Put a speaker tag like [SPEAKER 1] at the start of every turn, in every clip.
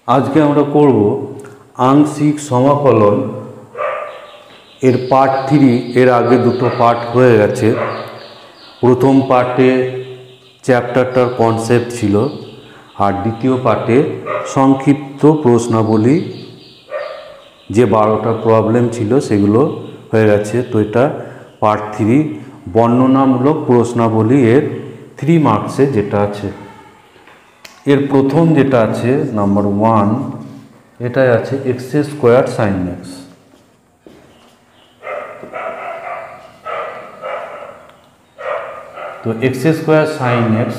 [SPEAKER 1] আজকে আমরা করব আংশিক সমাকলন এর পার্ট 3। এর আগে দুটো পার্ট হয়ে গেছে। প্রথম পার্টে চ্যাপ্টারটার কনসেপ্ট ছিল, আর দ্বিতীয় পার্টে সংক্ষিপ্ত প্রশ্নাবলী যে 12টা প্রবলেম ছিল সেগুলো হয়ে গেছে। তো এটা পার্ট 3 বর্ণনামূলক প্রশ্নাবলী এর 3 মার্কসে যেটা আছে। এর প্রথম যেটা আছে নাম্বার 1, এটাই আছে এক্স স্কোয়ার সাইন এক্স। তো এক্স স্কোয়ার সাইন এক্স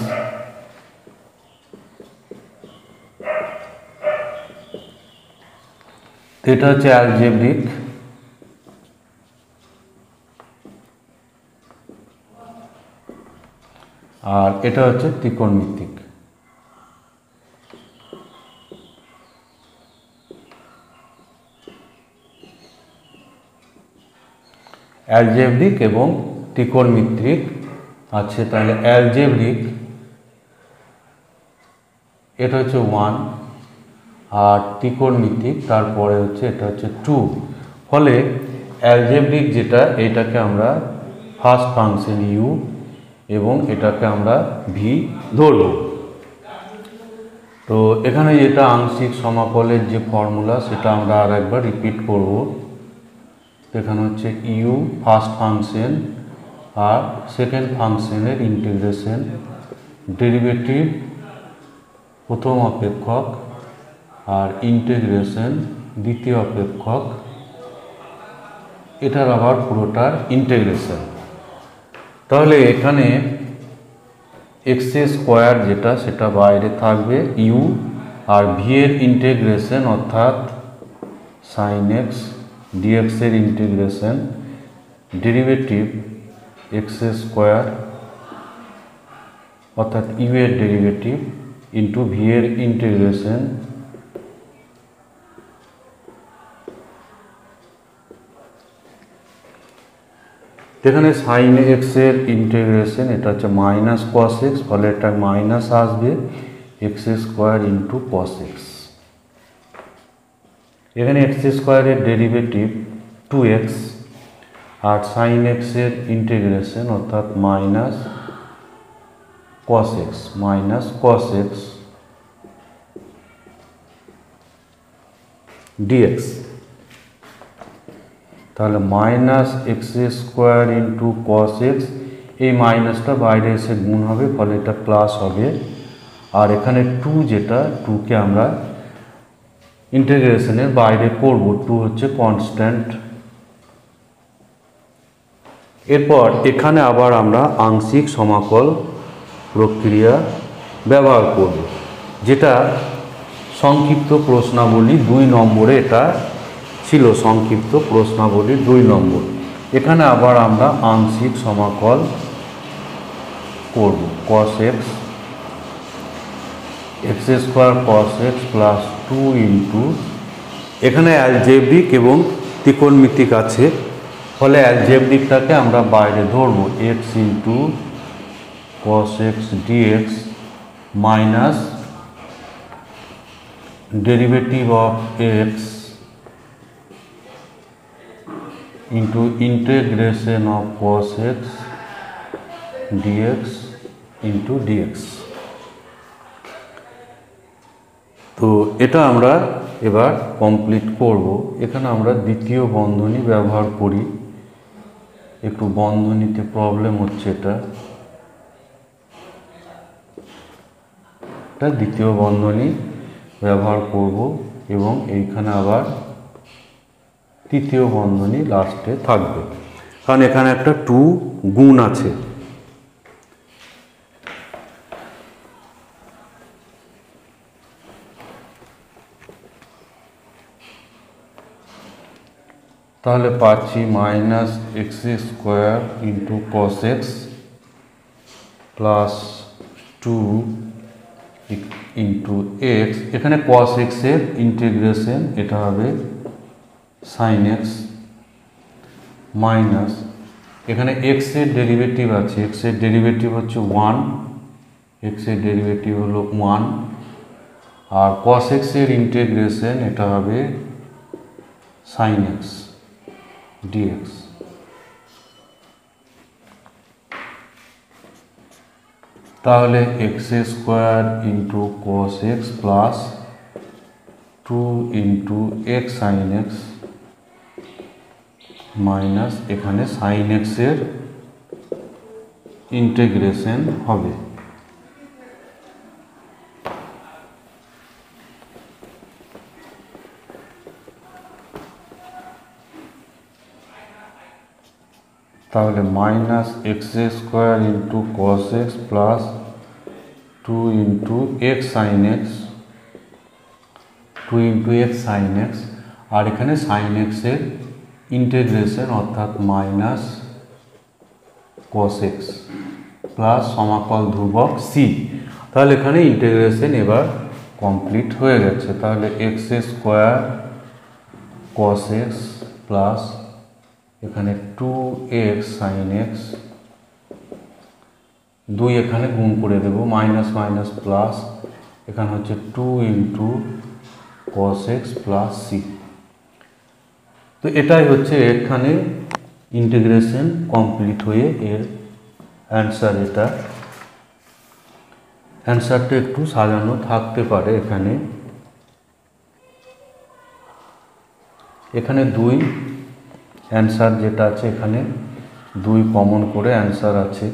[SPEAKER 1] এটা হচ্ছে অ্যালজেব্রিক, আর এটা হচ্ছে ত্রিকোণমিতিক। অ্যালজেব্রিক এবং ত্রিকোণমিতিক আছে। তাহলে অ্যালজেব্রিক এটা হচ্ছে 1, আর ত্রিকোণমিতিক তারপরে হচ্ছে এটা হচ্ছে 2। ফলে অ্যালজেব্রিক যেটা, এটাকে আমরা ফার্স্ট ফাংশন ইউ এবং এটাকে আমরা ভি ধরব। তো এখানে যেটা আংশিক সমাকলের যে ফর্মুলা সেটা আমরা আর একবার রিপিট করব। এখানে হচ্ছে ইউ ফার্স্ট ফাংশন আর সেকেন্ড ফাংশনের ইন্টিগ্রেশন, ডেরিভেটিভ প্রথম অপেক্ষক আর ইন্টিগ্রেশন দ্বিতীয় অপেক্ষক, এটার আবার পুরোটার ইন্টিগ্রেশন। তাহলে এখানে এক্স স্কোয়ার যেটা সেটা বাইরে থাকবে ইউ, আর ভি এর ইন্টিগ্রেশন অর্থাৎ সাইন এক্স ডিএক্স এর ইন্টিগ্রেশন, ডেরিভেটিভ এক্স স্কোয়ার অর্থাৎ ইউ এর ডেরিভেটিভ ইন্টু ভি এর ইন্টিগ্রেশন এখানে সাইন এক্স এর ইন্টিগ্রেশন এটা হচ্ছে মাইনাস কস এক্স, ফলে এটা মাইনাস আসবে x square into cos x. এখানে এক্স স্কোয়ারের ডেরিভেটিভ 2x, আর সাইন এক্স এর ইন্টিগ্রেশন অর্থাৎ মাইনাস কস এক্স ডিএক্স। তাহলে minus x square into cos x, এই মাইনাসটা বাইরে এসে গুণ হবে, ফলে এটা প্লাস হবে। আর এখানে 2 যেটা, 2কে আমরা ইন্টিগ্রেশনের বাইরে করব, 2 হচ্ছে কনস্ট্যান্ট। এরপর এখানে আবার আমরা আংশিক সমাকল প্রক্রিয়া ব্যবহার করব, যেটা সংক্ষিপ্ত প্রশ্নাবলী 2 নম্বরে এটা ছিল। সংক্ষিপ্ত প্রশ্নাবলী 2 নম্বর। এখানে আবার আমরা আংশিক সমাকল করব। Cos x x square cos x plus 2 into, এখানে অ্যালজেব্রিক এবং ত্রিকোণমিতিক আছে, ফলে অ্যালজেব্রিকটাকে আমরা বাইরে ধরব, x into cos x dx minus derivative of x into integration of cos x dx into dx। তো এটা আমরা এবার কমপ্লিট করব। এখানে আমরা দ্বিতীয় বন্ধনী ব্যবহার করি, একটু বন্ধনীতে প্রবলেম হচ্ছে। এটা দ্বিতীয় বন্ধনী ব্যবহার করব এবং এইখানে আবার তৃতীয় বন্ধনী লাস্টে থাকবে, কারণ এখানে একটা 2 গুণ আছে। তাহলে পাচ্ছি minus x square into cos x plus 2 into x. এখানে কস এক্স এর ইন্টিগ্রেশন এটা হবে সাইন এক্স মাইনাস, এখানে এক্স এর ডেরিভেটিভ আছে, এক্স এর ডেরিভেটিভ হচ্ছে 1, এক্স এর ডেরিভেটিভ হলো 1, আর cos x এর ইন্টিগ্রেশন এটা হবে sin x dx। তাহলে x square into cos x plus 2 into x sin x minus এখানে sin x এর ইন্টিগ্রেশন হবে। তাহলে minus x square into cos x plus 2 into x sine x, 2 into x sine x, আর এখানে sine এক্সের integration অর্থাৎ minus cos x plus সমাকল ধ্রুবক সি। তাহলে এখানে ইন্টিগ্রেশন এবার কমপ্লিট হয়ে গেছে। তাহলে x square cos x plus এখানে 2x sin x, 2 এখানে গুণ করে দেব, মাইনাস মাইনাস প্লাস এখানে হচ্ছে 2 into cos x plus C. তো এটাই হচ্ছে এখানে ইন্টিগ্রেশন কমপ্লিট হয়ে এর অ্যান্সার। এটা অ্যান্সারটা একটু সাজানো থাকতে পারে। এখানে 2 অ্যান্সার যেটা আছে, এখানে 2 কমন করে অ্যান্সার আছে।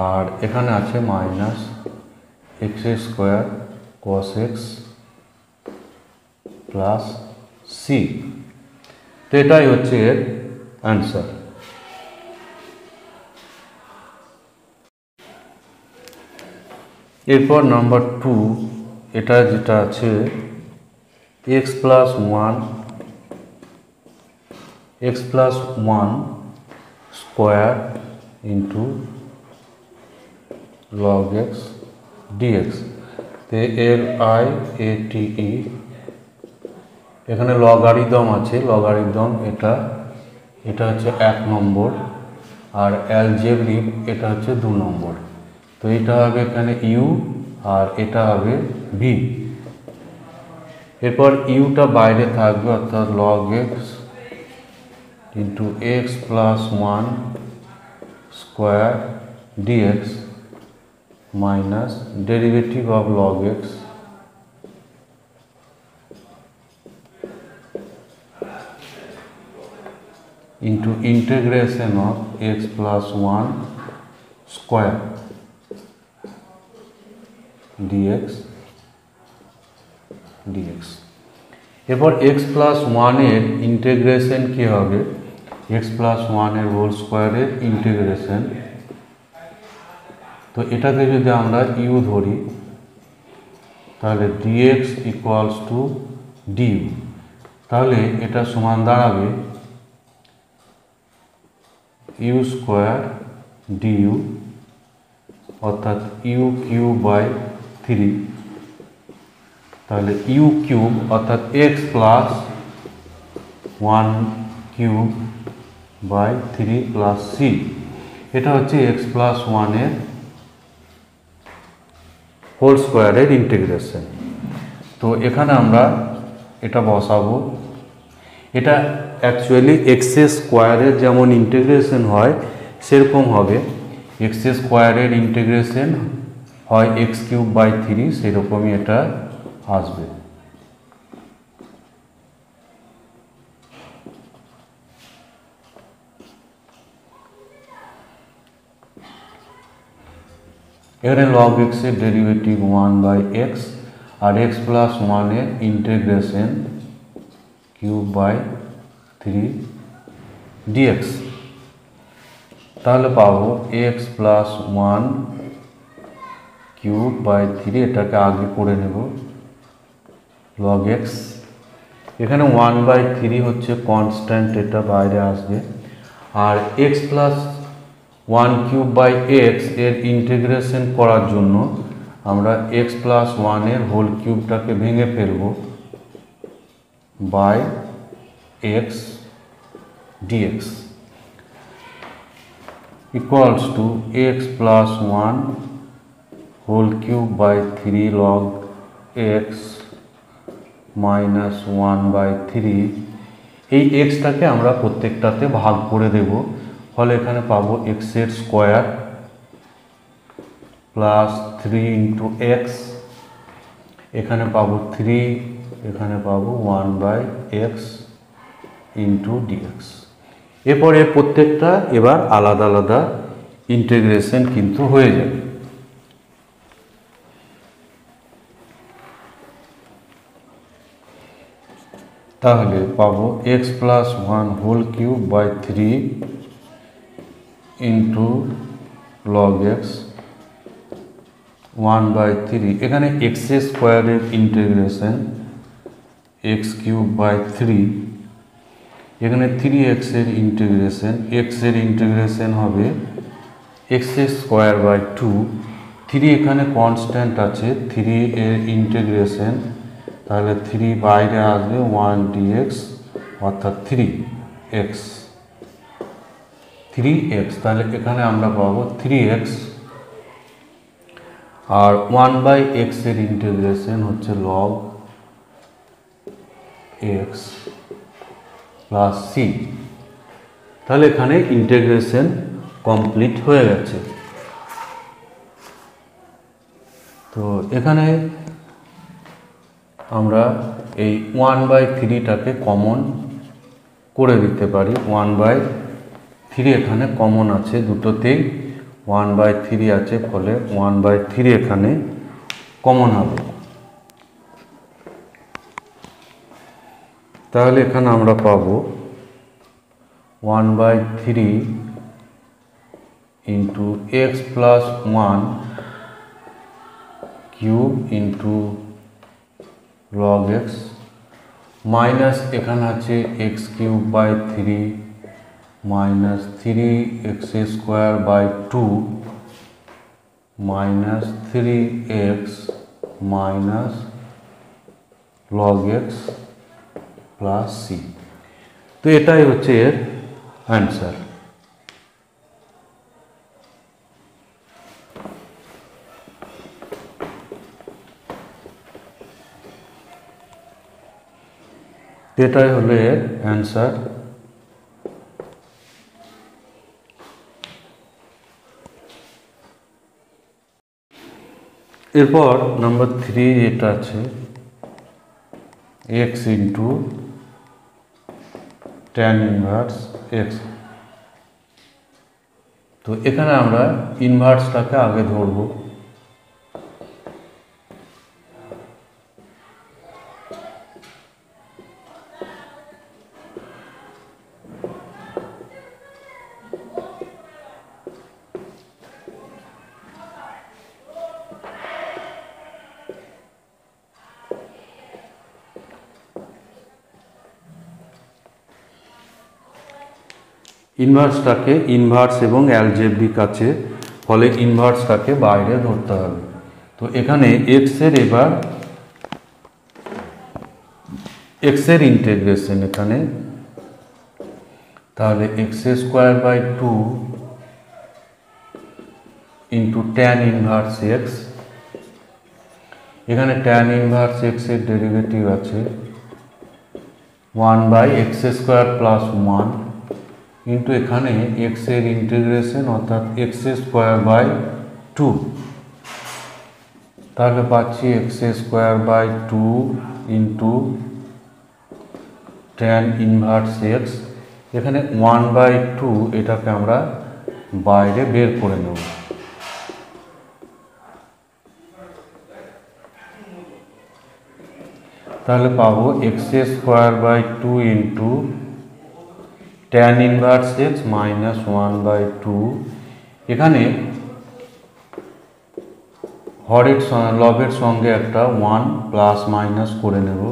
[SPEAKER 1] আর এখানে আছে minus x square cos x plus C. তো এটাই হচ্ছে এর অ্যান্সার। এরপর নাম্বার 2, এটা যেটা আছে x plus 1 square into log x dx. তো এর আই এ টি ই, এখানে লগারিদম আছে, লগারিদম এটা হচ্ছে 1 নম্বর, আর অ্যালজেব্রিক এটা হচ্ছে 2 নম্বর। তো এটা হবে এখানে ইউ আর এটা হবে ভি। এরপর ইউটা বাইরে থাকবে অর্থাৎ log x into x plus 1 square dx minus derivative of log x into integration of x plus 1 square dx। এরপর x প্লাস 1 এর ইন্টিগ্রেশন কি হবে? x প্লাস 1 এর হোল স্কোয়ারের ইন্টিগ্রেশন। তো এটাকে যদি আমরা u ধরি তাহলে dx ইকুয়ালস টু du। তাহলে এটা সমান দাঁড়াবে u স্কোয়ার du অর্থাৎ u কিউব বাই 3। তাহলে u কিউব অর্থাৎ x plus 1 cube by 3 plus c। এটা হচ্ছে x প্লাস 1 এর হোল স্কোয়ারের ইন্টিগ্রেশন। তো এখানে আমরা এটা বসাবো। এটা অ্যাকচুয়ালি এক্স স্কোয়ারের যেমন ইন্টিগ্রেশন হয় সেরকম হবে। এক্স স্কোয়ারের ইন্টিগ্রেশন হয় এক্স কিউব বাই 3, সেরকমই এটা আসবে। এখানে লগ এক্স এর ডেরিভেটিভ 1 বাই এক্স আর এক্স প্লাস 1 এর ইন্টিগ্রেশন কিউব বাই 3 ডিএক্স। তাহলে পাবো এক্স প্লাস 1 কিউব বাই 3, এটাকে আগে করে নেব লগ এক্স। এখানে 1 বাই 3 হচ্ছে কনস্ট্যান্ট, এটা বাইরে আসবে। আর x plus 1 cube by x এর ইন্টিগ্রেশন করার জন্য আমরা এক্স প্লাস 1 এর হোল কিউবটাকে ভেঙে ফেলব by x dx. equals to x plus 1 whole cube by 3 log x minus 1 by 3। এই এক্সটাকে আমরা প্রত্যেকটাতে ভাগ করে দেব, ফলে এখানে পাবো এক্স এর স্কোয়ার প্লাস 3 ইন্টু এক্স, এখানে পাবো 3, এখানে পাবো 1 বাই এক্স ইন্টু ডিএক্স। এরপরে প্রত্যেকটা এবার আলাদা আলাদা ইন্টিগ্রেশন কিন্তু হয়ে যাবে। তাহলে পাবো x plus 1 whole cube by 3 into log x 1 by 3, এখানে এক্স স্কোয়ারের ইন্টিগ্রেশন এক্স কিউব বাই 3, এখানে 3x এর ইন্টিগ্রেশন, এক্স এর ইন্টিগ্রেশন হবে এক্স স্কোয়ার বাই 2, 3 এখানে কনস্ট্যান্ট আছে, 3 এর ইন্টিগ্রেশন, তাহলে 3 বাইরে আসবে 1 dx অর্থাৎ 3x, তাহলে এখানে আমরা পাবো 3x, আর 1 বাই এক্স এর ইন্টিগ্রেশন হচ্ছে লগ x প্লাস সি। তাহলে এখানে ইন্টিগ্রেশন কমপ্লিট হয়ে গেছে। তো এখানে আমরা এই 1 বাই 3টাকে কমন করে দিতে পারি, 1 বাই 3 এখানে কমন আছে, দুটোতেই 1 বাই 3 আছে, ফলে 1 বাই 3 এখানে কমন হবে। তাহলে এখানে আমরা পাবো 1 by 3 into x plus 1 cube into log x minus এখানে আছে x cube by 3 minus 3x square by 2 minus 3x minus log x plus C. তো এটাই হচ্ছে এর অ্যান্সার। এটাই হলো এর অ্যান্সার। এরপর নাম্বার 3 যেটা আছে x into tan inverse x। তো এখানে আমরা ইনভার্সটাকে আগে ধরব। ইনভার্সটাকে ইনভার্স এবং অ্যালজেব্রিক আছে, ফলে ইনভার্সটাকে বাইরে ধরতে হবে। তো এখানে এক্স এর এবার এক্স এর ইন্টিগ্রেশন এখানে, তাহলে x square by 2 into tan inverse x, এখানে ট্যান ইনভার্স এক্স এর ডেরিভেটিভ আছে 1 by x square plus 1 into এখানে এক্স এর ইন্টিগ্রেশন অর্থাৎ এক্স স্কোয়ার বাই 2, তাহলে পাচ্ছি x square by 2 into tan inverse x, এখানে 1 বাই 2 এটাকে আমরা বাইরে বের করে নেব। তাহলে পাবো x square by 2 into tan inverse x minus 1 by 2, এখানে হরের লবের সঙ্গে একটা 1 প্লাস মাইনাস করে নেব।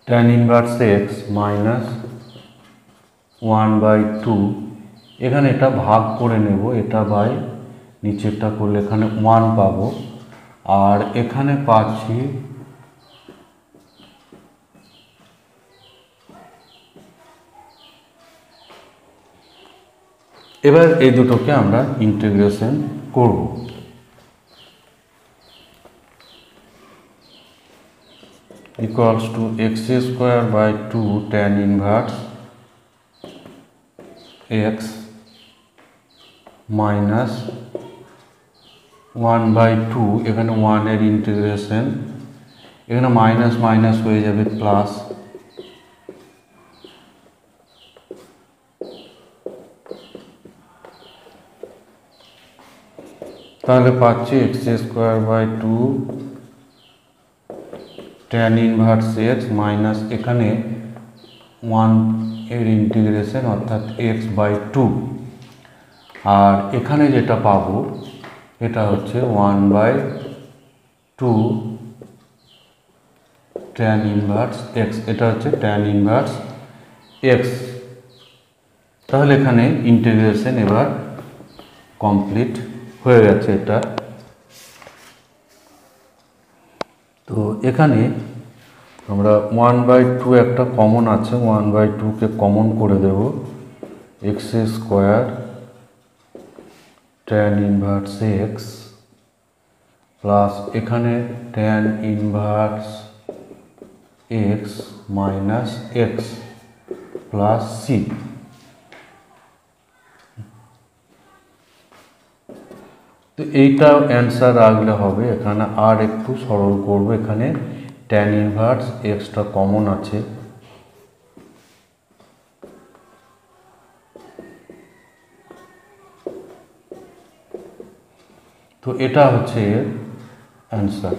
[SPEAKER 1] tan inverse x minus 1 by 2 এখানে এটা ভাগ করে নেব, এটা বাই নিচেরটা করলে এখানে 1 পাবো, আর এখানে পাচ্ছি এবার এই দুটোকে আমরা ইন্টিগ্রেশন করব। Equals to x square by 2 tan inverse x minus 1/2, এখানে 1 এর ইন্টিগ্রেশন, এখানে মাইনাস মাইনাস হয়ে যাবে প্লাস, তাহলে পাচ্ছি x square by 2 tan inverse x minus এখানে 1 এর ইন্টিগ্রেশন অর্থাৎ x/2, আর এখানে যেটা পাবো এটা হচ্ছে 1/2 ট্যান ইনভার্স এক্স, এটা হচ্ছে ট্যান ইনভার্স এক্স। তাহলে এখানে ইন্টিগ্রেশন এবার কমপ্লিট হয়ে গেছে এটা। তো এখানে আমরা 1/2 একটা কমন আছে, 1/2কে কমন করে দেব, x square tan inverse x plus এখানে tan inverse x minus x plus C. তো এইটা অ্যান্সার রাখলে হবে। এখানে আর একটু সরল করব, এখানে ট্যান ইনভার্স এক্সটা কমন আছে, তো এটা হচ্ছে এর অ্যান্সার।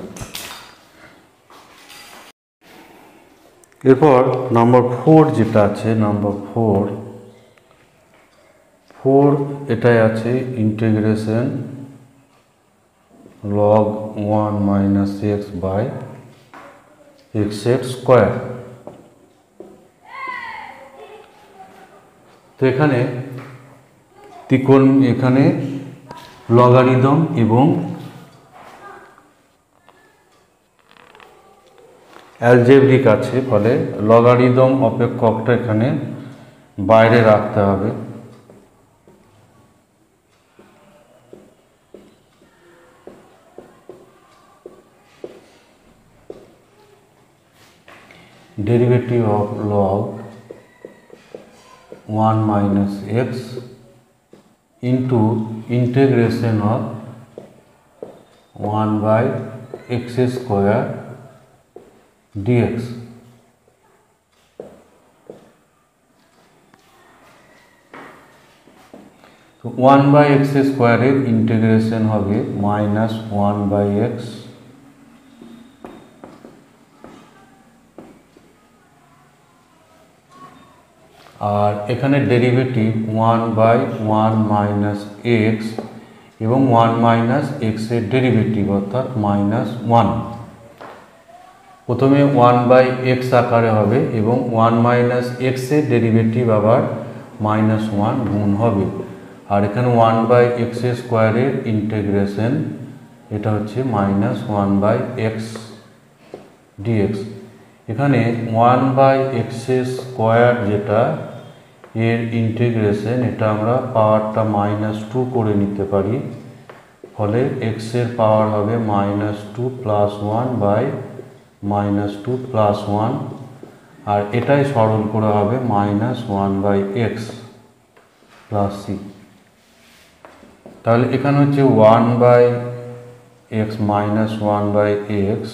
[SPEAKER 1] এরপর নাম্বার 4 যেটা আছে, নাম্বার 4 এটাই আছে integration log 1 minus x by x square. তো এখানে এখানে লগারিদম এবং অ্যালজেব্রিক আছে, ফলে লগারিদম অপেক্ষকটা এখানে বাইরে রাখতে হবে। derivative of log 1 minus x into integration of 1 by x square dx। তো 1 by x স্কোয়ারের ইন্টিগ্রেশন হবে মাইনাস 1 by x আর এখানে ডেরিভেটিভ 1 বাই 1 মাইনাস এক্স এবং 1 মাইনাস এক্স এর ডেরিভেটিভ অর্থাৎ -1। প্রথমে 1 বাই এক্স আকারে হবে এবং 1 মাইনাস এক্স এর ডেরিভেটিভ আবার -1 গুণ হবে, আর এখানে 1 বাই এক্স স্কোয়ারের ইন্টিগ্রেশন এটা হচ্ছে -1 বাই এক্স ডিএক্স। এখানে 1 বাই এক্স স্কোয়ার যেটা এর ইন্টিগ্রেশন, এটা আমরা পাওয়ারটা -2 করে নিতে পারি, ফলে এক্স এর পাওয়ার হবে -2 প্লাস 1 বাই -2 প্লাস 1, আর এটাই সরল করা হবে -1 বাই এক্স প্লাস সি। তাহলে এখানে হচ্ছে 1 by x minus 1 by x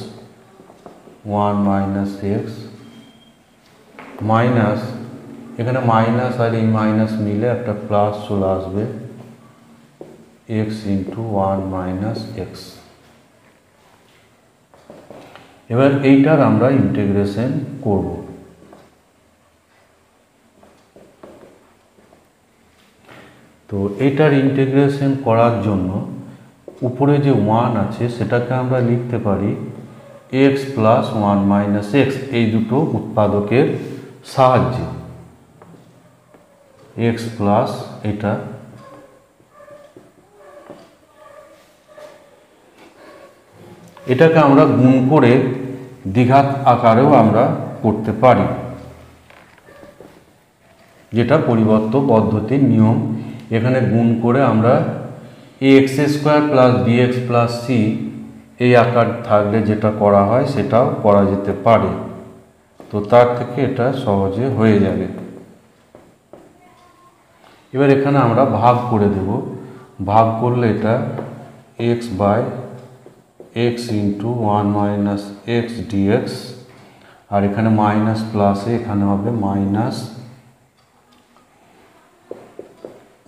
[SPEAKER 1] 1 minus x minus, এখানে মাইনাস আর এই মাইনাস মিলে একটা প্লাস চলে আসবে, এক্স ইন্টু 1 মাইনাস এক্স। এবার এইটার আমরা ইন্টিগ্রেশন করব। তো এইটার ইন্টিগ্রেশন করার জন্য উপরে যে 1 আছে সেটাকে আমরা লিখতে পারি এক্স প্লাস 1 মাইনাস এক্স, এই দুটো উৎপাদকের সাহায্যে। এক্স প্লাস এটা, এটাকে আমরা গুণ করে দ্বিঘাত আকারেও আমরা করতে পারি, যেটা পরিবর্ত পদ্ধতির নিয়ম। এখানে গুণ করে আমরা x square plus bx plus C এই আকার থাকলে যেটা করা হয় সেটাও করা যেতে পারে। তো তার থেকে এটা সহজে হয়ে যাবে। এবার এখানে আমরা ভাগ করে দেব। ভাগ করলে এটা x by x into one minus x dx, আর এখানে মাইনাস প্লাসে এখানে হবে minus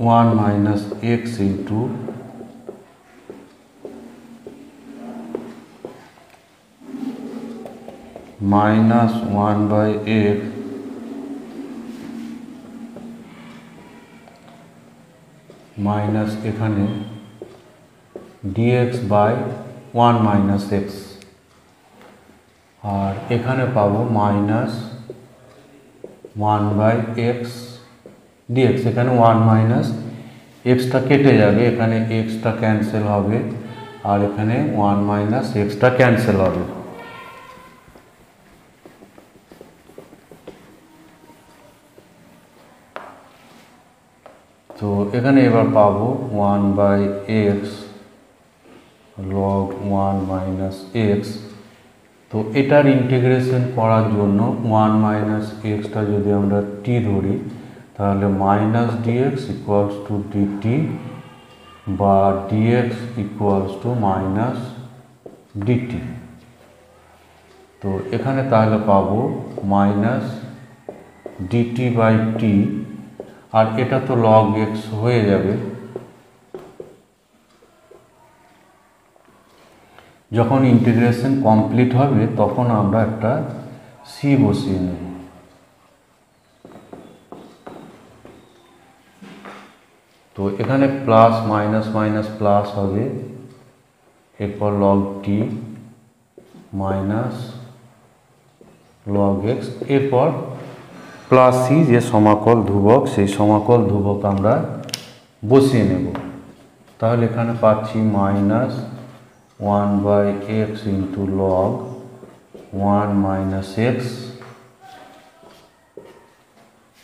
[SPEAKER 1] one minus x into minus one by x minus এখানে dx by one minus x, আর এখানে পাবো minus one by x dx. এখানে ওয়ান মাইনাস এক্সটা কেটে যাবে, এখানে এক্সটা ক্যান্সেল হবে, আর এখানে ওয়ান মাইনাস এক্সটা ক্যান্সেল হবে। তো এখানে এবার পাবো one by x log one minus x. তো এটার ইন্টিগ্রেশন করার জন্য ওয়ান মাইনাস এক্সটা যদি আমরা টি ধরি, তাহলে minus dx equals to dt বা dx equals to minus dt. তো এখানে তাহলে পাবো মাইনাস ডিটি বাই টি, আর এটা তো লগ এক্স হয়ে যাবে। যখন ইন্টিগ্রেশন কমপ্লিট হবে তখন আমরা একটা সি বসিয়ে নেব। তো এখানে প্লাস মাইনাস মাইনাস প্লাস হবে, এরপর লগ টি মাইনাস লগ এক্স, এরপর প্লাস সি যে সমাকল ধ্রুবক, সেই সমাকল ধ্রুবক আমরা বসিয়ে নেব। তাহলে এখানে পাচ্ছি minus one by x into log one minus x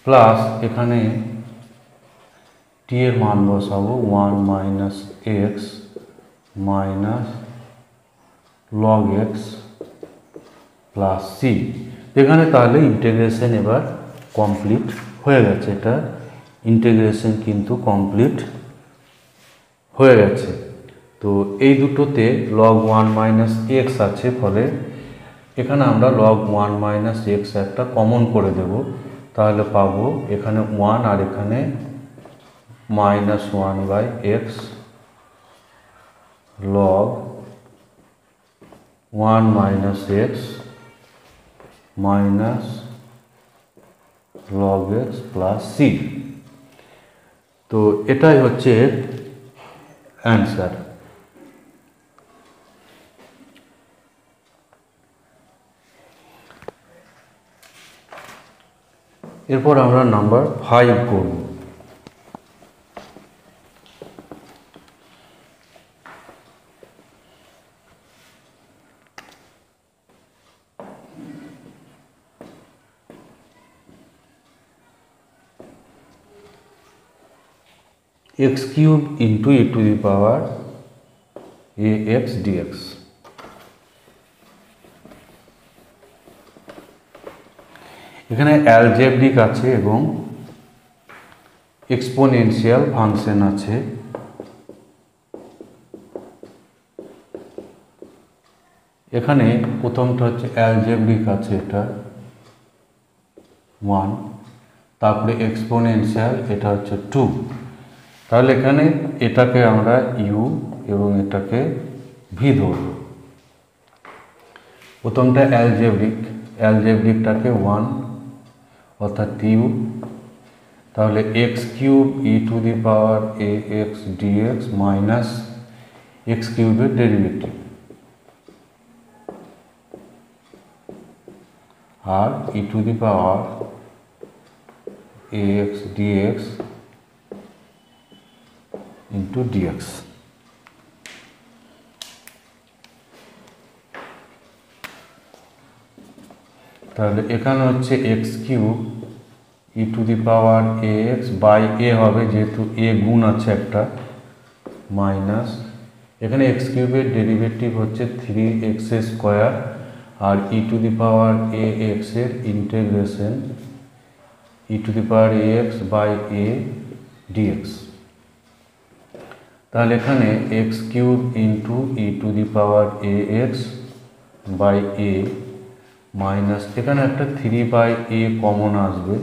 [SPEAKER 1] plus এখানে টি এর মান বসাবো one minus x minus log x plus C. এখানে তাহলে ইন্টিগ্রেশন এবার কমপ্লিট হয়ে গেছে, এটা ইন্টিগ্রেশন কিন্তু কমপ্লিট হয়ে গেছে। তো এই দুটোতে লগ ওয়ান মাইনাস এক্স আছে, ফলে এখানে আমরা লগ ওয়ান মাইনাস এক্স একটা কমন করে দেব। তাহলে পাবো এখানে ওয়ান আর এখানে minus one by x log one minus x minus log x plus C. তো এটাই হচ্ছে অ্যান্সার। এরপর আমরা নাম্বার 5 করব। x cube into e two the power ax dx। এখানে অ্যালজেব্রিক আছে এবং এক্সপোনেনশিয়াল ফাংশন আছে। এখানে প্রথমটা হচ্ছে অ্যালজেব্রিক আছে, এটা 1, তারপরে এক্সপোনেনশিয়াল এটা হচ্ছে 2। তাহলে এখানে এটাকে আমরা ইউ এবং এটাকে ভি ধরব। প্রথমটা অ্যালজেব্রিক, অ্যালজেব্রিকটাকে 1 অর্থাৎ ইউ, তাহলে x cube e to the power a x dx minus x কিউবের ডেরিভেটিভ, আর e to the power ax dx into dx। তাহলে এখানে হচ্ছে x cube e to the power a x by a হবে, যেহেতু a গুণ আছে একটা, মাইনাস এখানে এক্স কিউবের ডেরিভেটিভ হচ্ছে 3x square R e to the power a এক্সের integration e to the power a x by a dx. তাহলে এখানে x cube into e to the power a x by a minus এখানে একটা 3/a common আসবে,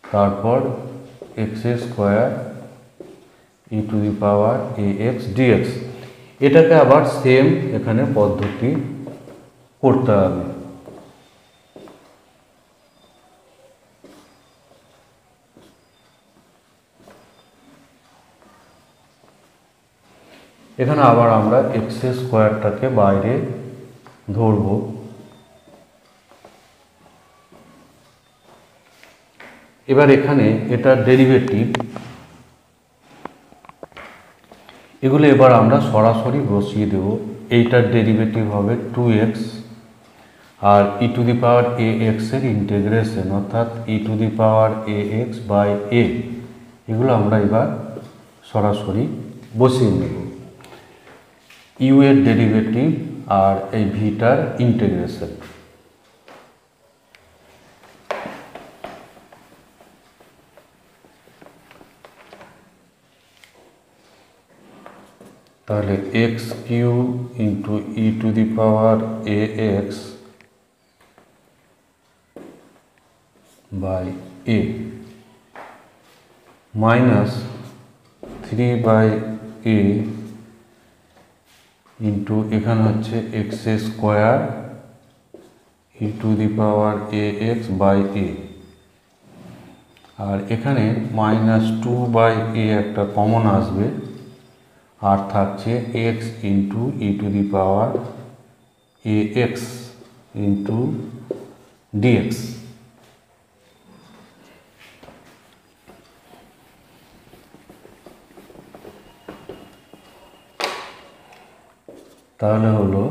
[SPEAKER 1] তারপর x square e to the power a x dx. এটাকে আবার same এখানে পদ্ধতি করতে হবে। এখানে আবার আমরা এক্স স্কোয়ারটাকে বাইরে ধরব। এবার এখানে এটার ডেরিভেটিভ এগুলো এবার আমরা সরাসরি বসিয়ে দেব। এইটার ডেরিভেটিভ হবে 2x R e to the power a এক্সের ইন্টিগ্রেশন অর্থাৎ e to the power a x by a, এগুলো আমরা এবার সরাসরি বসিয়ে নেব। ইউ এর ডেরিভেটিভ আর এই ভিটার ইন্টিগ্রেশন। তাহলে x cube into e to the power a x by a minus 3/a into এখানে হচ্ছে x square e to the power a x by a, আর এখানে মাইনাস 2/a একটা কমন আসবে, আর থাকছে x into e to the power a x into dx. তাহলে হলো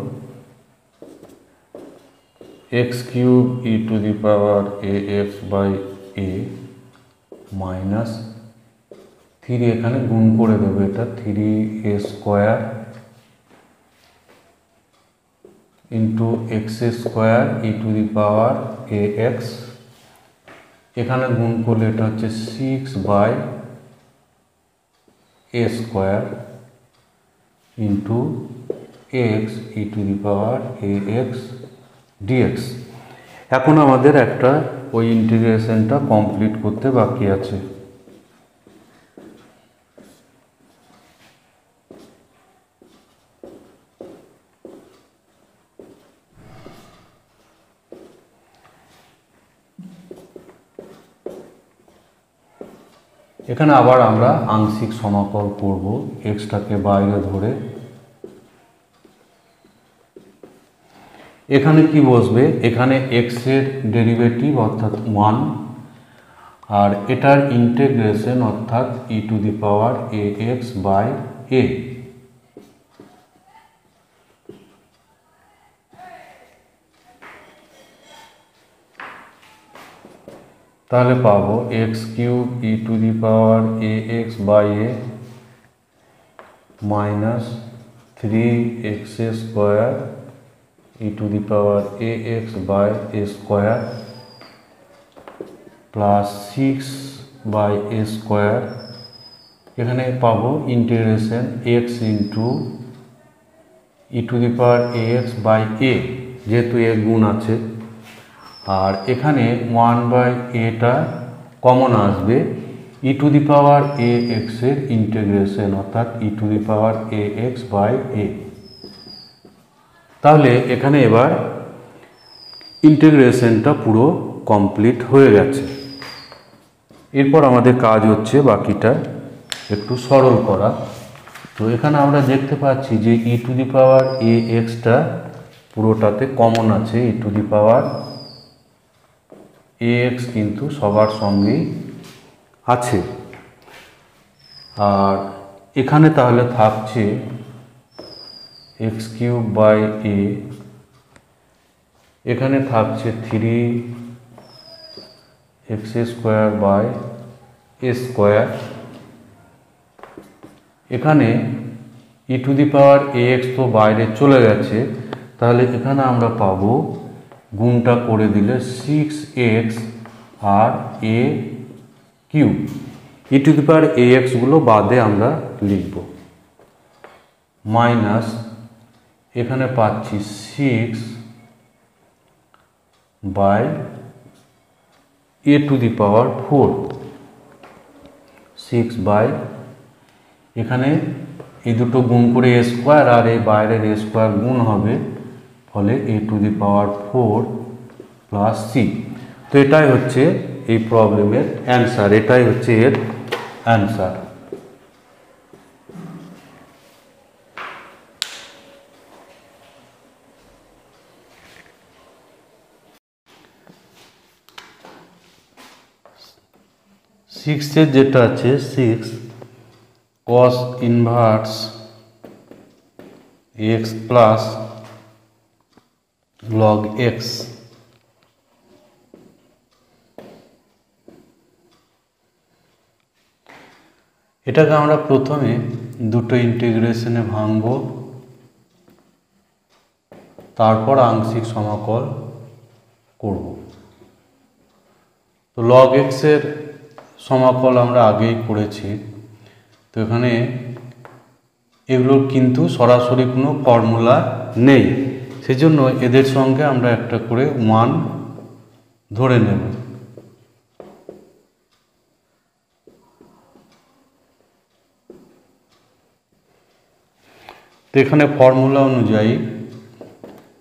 [SPEAKER 1] x cube e to the power a x by a minus 3 এখানে গুণ করে দেবো, এটা 3a square into x square e to the power a x, এখানে গুণ করলে এটা হচ্ছে 6/a square into x e to the power a x dx. এখন আমাদের একটা ওই ইন্টিগ্রেশনটা কমপ্লিট করতে বাকি আছে। এখানে আবার আমরা আংশিক সমাকল করব এক্সটাকে বাইরে ধরে। এখানে কি বসবে, এখানে এক্স এর ডেরিভেটিভ অর্থাৎ 1 আর এটার ইন্টিগ্রেশন অর্থাৎ e to the power a x by a. তাহলে পাবো x cube e to the power a x by a minus 3x square e to the power a x by a square plus 6/a square. এখানে পাবো integration x into e to the power a x by a, যেহেতু a গুণ আছে, আর এখানে 1/aটা common আসবে, ই to the power a এক্সের integration অর্থাৎ e to the power a x by a. তাহলে এখানে এবার ইন্টিগ্রেশনটা পুরো কমপ্লিট হয়ে গেছে। এরপর আমাদের কাজ হচ্ছে বাকিটা একটু সরল করা। তো এখানে আমরা দেখতে পাচ্ছি যে e to the power a এক্সটা পুরোটাতে কমন আছে, e to the power ax কিন্তু সবার সঙ্গেই আছে। আর এখানে তাহলে থাকছে x³ বাই a, এখানে থাকছে 3x² বাই a স্কোয়ার, এখানে e⁴ax তো বাইরে চলে গেছে, তাহলে এখানে আমরা পাবো গুণটা করে দিলে 6x আর a³ e⁴ax গুলো বাদে আমরা লিখব, মাইনাস এখানে পাচ্ছি 6 বাই a⁴, 6 বাই এখানে এই দুটো গুণ করে a স্কোয়ার আর এই বাইরের a স্কোয়ার গুণ হবে, ফলে a⁴ প্লাস c। তো এটাই হচ্ছে এই প্রবলেমের অ্যান্সার, এটাই হচ্ছে এর অ্যান্সার। সিক্সের যেটা আছে 6 cos inverse x plus log x, এটাকে আমরা প্রথমে দুটো ইন্টিগ্রেশনে ভাঙব, তারপর আংশিক সমাকল করব। তো log x এর সমাকল আমরা আগেই করেছি, তো এখানে এগুলোর কিন্তু সরাসরি কোনো ফর্মুলা নেই, সেজন্য এদের সঙ্গে আমরা একটা করে 1 ধরে নেব। তো এখানে ফর্মুলা অনুযায়ী,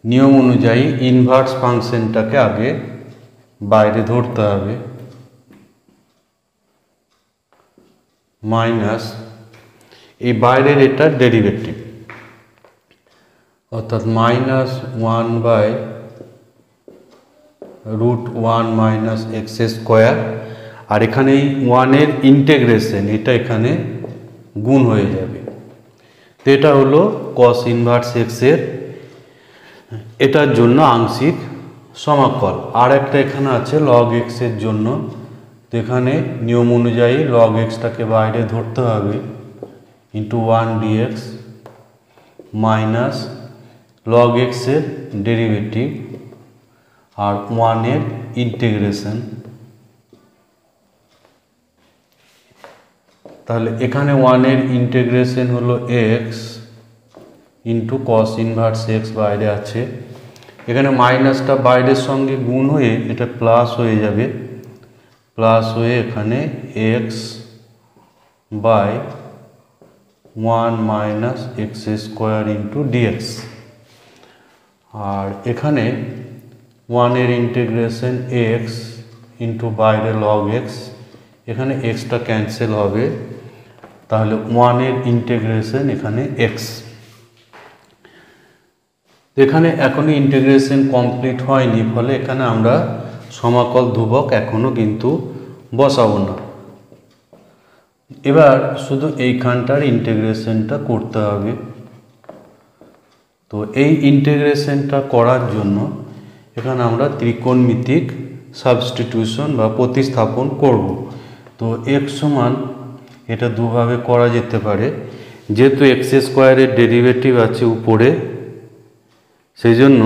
[SPEAKER 1] নিয়ম অনুযায়ী ইনভার্স ফাংশনটাকে আগে বাইরে ধরতে হবে, মাইনাস এই বাইরের এটা ডেরিভেটিভ, অর্থাৎ -1/√1 মাইনাস এক্স স্কোয়ার, আর এখানে এই 1-এর ইন্টিগ্রেশন, এটা এখানে গুণ হয়ে যাবে। তো এটা হলো cos ইনভার্স এক্স এর, এটার জন্য আংশিক সমাকল। আর একটা এখানে আছে log x এর জন্য, তো এখানে নিয়ম অনুযায়ী log x-টাকে বাইরে ধরতে হবে, into 1 dx minus log x এর ডেরিভেটিভ আর 1-এর ইন্টিগ্রেশন। তাহলে এখানে 1-এর ইন্টিগ্রেশন হলো x into cos inverse x বাইরে আছে, এখানে মাইনাসটা বাইরের সঙ্গে গুণ হয়ে এটা প্লাস হয়ে যাবে, প্লাস হয়ে এখানে x by 1 minus x square into dx, আর এখানে 1-এর ইন্টিগ্রেশন x ইন্টু বাইরে log x, এখানে xটা ক্যান্সেল হবে, তাহলে 1-এর ইন্টিগ্রেশন এখানে x। এখানে এখনই ইন্টিগ্রেশন কমপ্লিট হয়নি, ফলে এখানে আমরা সমাকল ধ্রুবক এখনো কিন্তু বসাবো না, এবার শুধু এইখানটার ইন্টিগ্রেশনটা করতে হবে। তো এই ইন্টিগ্রেশনটা করার জন্য এখানে আমরা ত্রিকোণমিতিক সাবস্টিটিউশন বা প্রতিস্থাপন করব। তো x সমান এটা দুভাবে করা যেতে পারে, যেহেতু এক্স স্কোয়ারের ডেরিভেটিভ আছে উপরে, সেই জন্য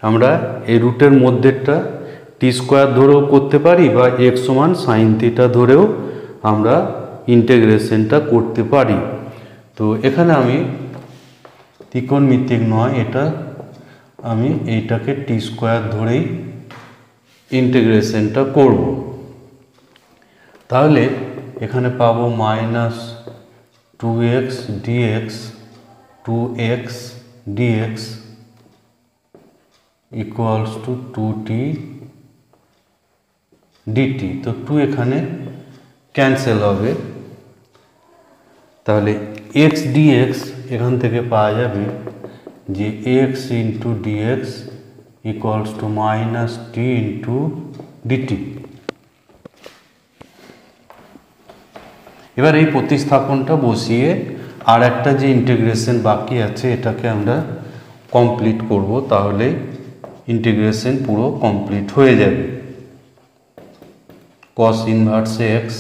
[SPEAKER 1] আমরা এই রুটের মধ্যেটা টি স্কোয়ার ধরেও করতে পারি, বা x সমান সাইন থিটা ধরেও আমরা ইন্টিগ্রেশনটা করতে পারি। তো এখানে আমি ত্রিকোণমিতিক নয়, এটা আমি এইটাকে টি স্কোয়ার ধরেই ইন্টিগ্রেশনটা করব। তাহলে এখানে পাবো -2x dx 2x dx equals to 2t dt। তো 2 এখানে ক্যান্সেল হবে, তাহলে x dx এখান থেকে পাওয়া যাবে যে x into dx equals to -t into dt. এবার এই প্রতিস্থাপনটা বসিয়ে আর একটা যে ইন্টিগ্রেশন বাকি আছে এটাকে আমরা কমপ্লিট করব, তাহলে ইন্টিগ্রেশন পুরো কমপ্লিট হয়ে যাবে। cos inverse x,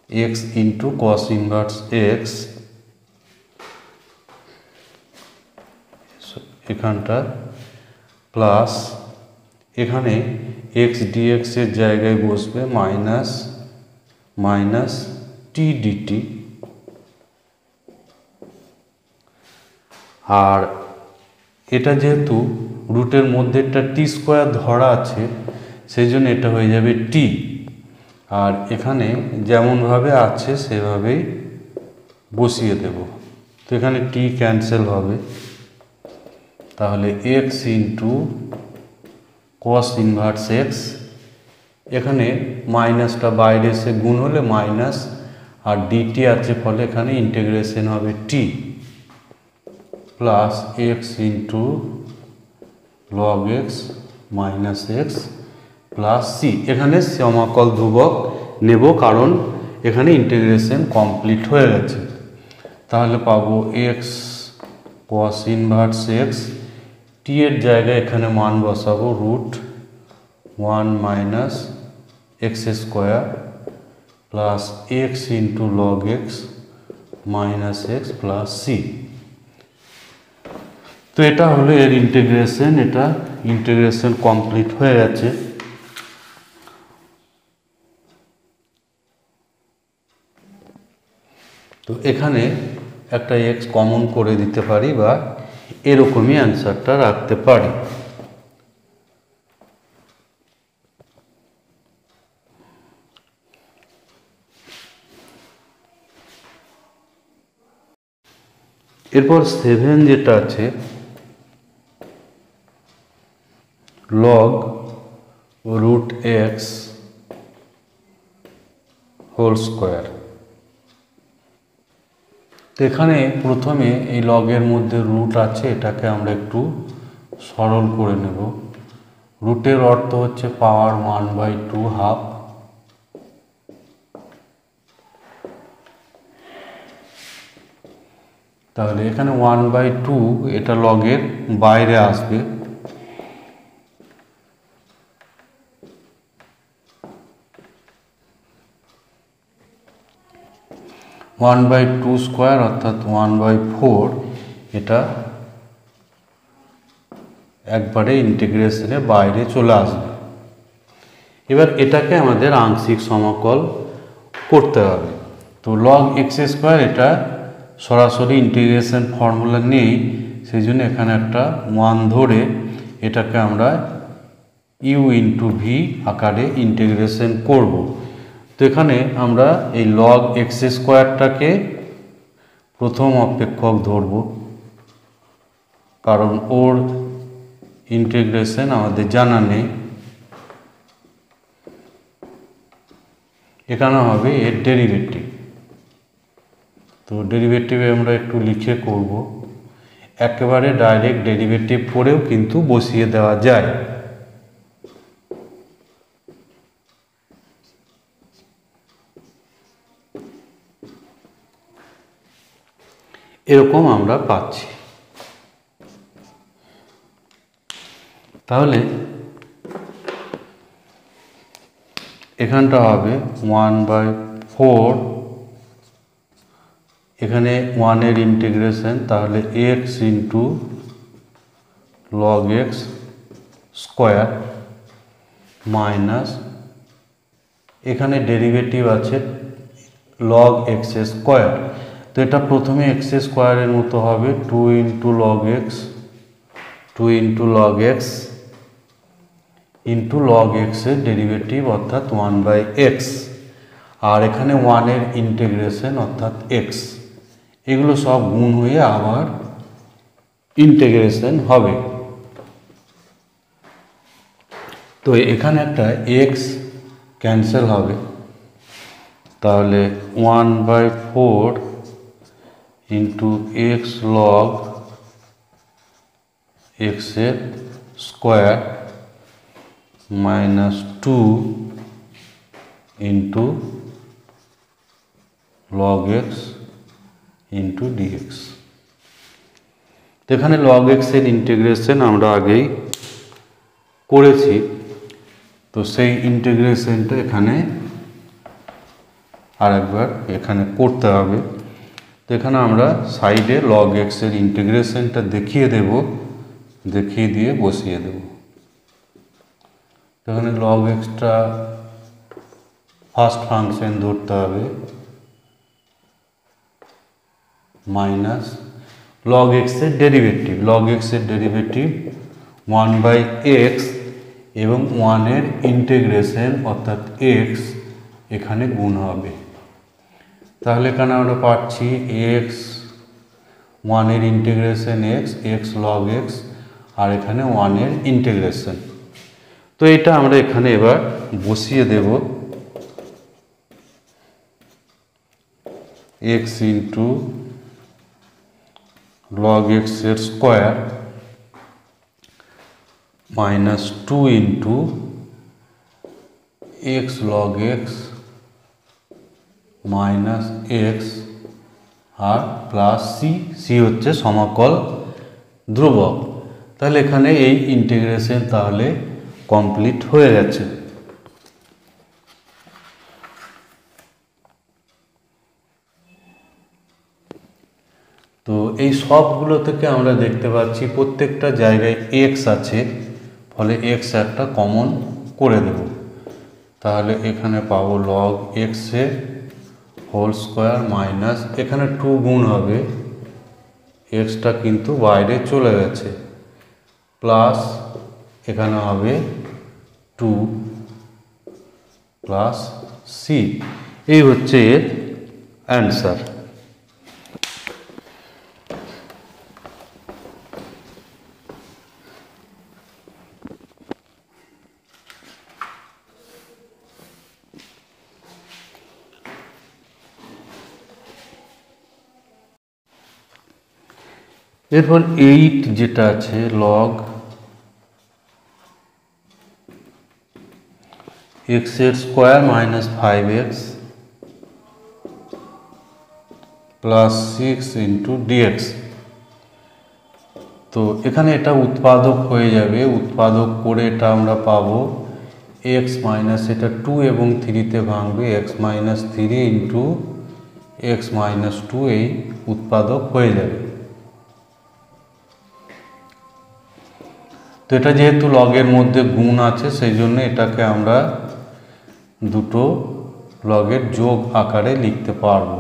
[SPEAKER 1] x into cos inverse x, এখানটা প্লাস এখানে এক্স ডিএক্স এর জায়গায় বসবে মাইনাস মাইনাস টি ডিটি, আর এটা যেহেতু রুটের মধ্যে একটা টি স্কোয়ার ধরা আছে সেই জন্য এটা হয়ে যাবে টি, আর এখানে যেমনভাবে আছে সেভাবেই বসিয়ে দেব। তো এখানে টি ক্যান্সেল হবে, তাহলে এক্স ইন্টু কস ইনভার্স এক্স, এখানে মাইনাসটা বাইরে এসে গুণ হলে মাইনাস, আর ডিটি আছে ফলে এখানে ইন্টিগ্রেশন হবে T plus x into log x minus x plus C. এখানে সমাকল ধ্রুবক নেব কারণ এখানে ইন্টিগ্রেশন কমপ্লিট হয়ে গেছে। তাহলে পাবো x cos inverse x, t এর জায়গায় এখানে মান বসাবো root 1 minus x square plus x into log x minus x plus C. তো এটা হলো এর ইন্টিগ্রেশন, এটা ইন্টিগ্রেশন কমপ্লিট হয়ে গেছে। তো এখানে একটা এক্স কমন করে দিতে পারি বা এরকমই অ্যান্সারটা রাখতে পারি। এরপর 7 যেটা আছে log root x whole square. তো এখানে প্রথমে এই লগের মধ্যে রুট আছে, এটাকে আমরা একটু সরল করে নেব। রুটের অর্থ হচ্ছে পাওয়ার 1/2 হাফ, তাহলে এখানে 1/2 এটা লগের বাইরে আসবে, ওয়ান বাই টু স্কোয়ার অর্থাৎ 1/4 এটা একবারে ইন্টিগ্রেশনের বাইরে চলে আসবে। এবার এটাকে আমাদের আংশিক সমাকল করতে হবে। তো লগ এক্স স্কোয়ার এটা সরাসরি ইন্টিগ্রেশন ফর্মুলা নেই, সেই জন্য এখানে একটা 1 ধরে এটাকে আমরা ইউ ইন্টু ভি আকারে ইন্টিগ্রেশন করব। তো এখানে আমরা এই লগ এক্স স্কোয়ারটাকে প্রথম অপেক্ষক ধরব, কারণ ওর ইন্টিগ্রেশন আমাদের জানা নেই। এখানে হবে এর ডেরিভেটিভ, তো ডেরিভেটিভে আমরা একটু লিখে করব, একেবারে ডাইরেক্ট ডেরিভেটিভ করেও কিন্তু বসিয়ে দেওয়া যায়। এরকম আমরা পাচ্ছি। তাহলে এখানটা হবে 1/4, এখানে 1 এর ইন্টিগ্রেশন, তাহলে x into log x square minus এখানে ডেরিভেটিভ আছে লগ এক্স স্কোয়ার। তো এটা প্রথমে এক্স স্কোয়ারের মতো হবে 2 into log x, 2 into log x into log এক্সের ডেরিভেটিভ অর্থাৎ 1/x, আর এখানে 1 এর ইন্টিগ্রেশন অর্থাৎ এক্স, এগুলো সব গুণ হয়ে আবার ইন্টিগ্রেশন হবে। তো এখানে একটা এক্স ক্যান্সেল হবে, তাহলে 1/4 ইন্টু এক্স লগ এক্সের square -2 into log x into dx। তো এখানে log x এর ইন্টিগ্রেশন আমরা আগেই করেছি, তো সেই ইন্টিগ্রেশনটা এখানে আরেকবার এখানে করতে হবে। তো এখানে আমরা সাইডে log x এর ইন্টিগ্রেশনটা দেখিয়ে দেব, দেখিয়ে দিয়ে বসিয়ে দেব। এখানে log x টা ফার্স্ট ফাংশন ধরতে হবে, মাইনাস log x এর ডেরিভেটিভ, log x এর ডেরিভেটিভ 1/x এবং 1 এর ইন্টিগ্রেশন অর্থাৎ x এখানে গুণ হবে। তাহলে এখানে আমরা পাচ্ছি x 1 এর ইন্টিগ্রেশন x log x আর এখানে 1 এর ইন্টিগ্রেশন। তো এটা আমরা এখানে এবার বসিয়ে দেব, x ইন্টু log x এর square -2 into x log x minus x আর প্লাস c হচ্ছে সমাকল ধ্রুবক। তাহলে এখানে এই ইন্টিগ্রেশন তাহলে কমপ্লিট হয়ে গেছে। তো এই সবগুলো থেকে আমরা দেখতে পাচ্ছি প্রত্যেকটা জায়গায় x আছে, ফলে x একটা কমন করে দেব। তাহলে এখানে পাবো log x এর হোল স্কোয়ার মাইনাস এখানে 2 গুণ হবে, এক্সটা কিন্তু বাইরে চলে গেছে, প্লাস এখানে হবে 2 প্লাস c। এই হচ্ছে এর অ্যান্সার। এরপর 8 যেটা আছে log x এর square minus 5x plus 6 into dx। তো এখানে এটা উৎপাদক হয়ে যাবে, উৎপাদক করে এটা আমরা পাবো x মাইনাস এটা 2 এবং 3-তে ভাঙবে, x minus 3 into x minus 2 এই উৎপাদক হয়ে যাবে। তো এটা যেহেতু লগের মধ্যে গুণ আছে সেই জন্য এটাকে আমরা দুটো লগের যোগ আকারে লিখতে পারবো,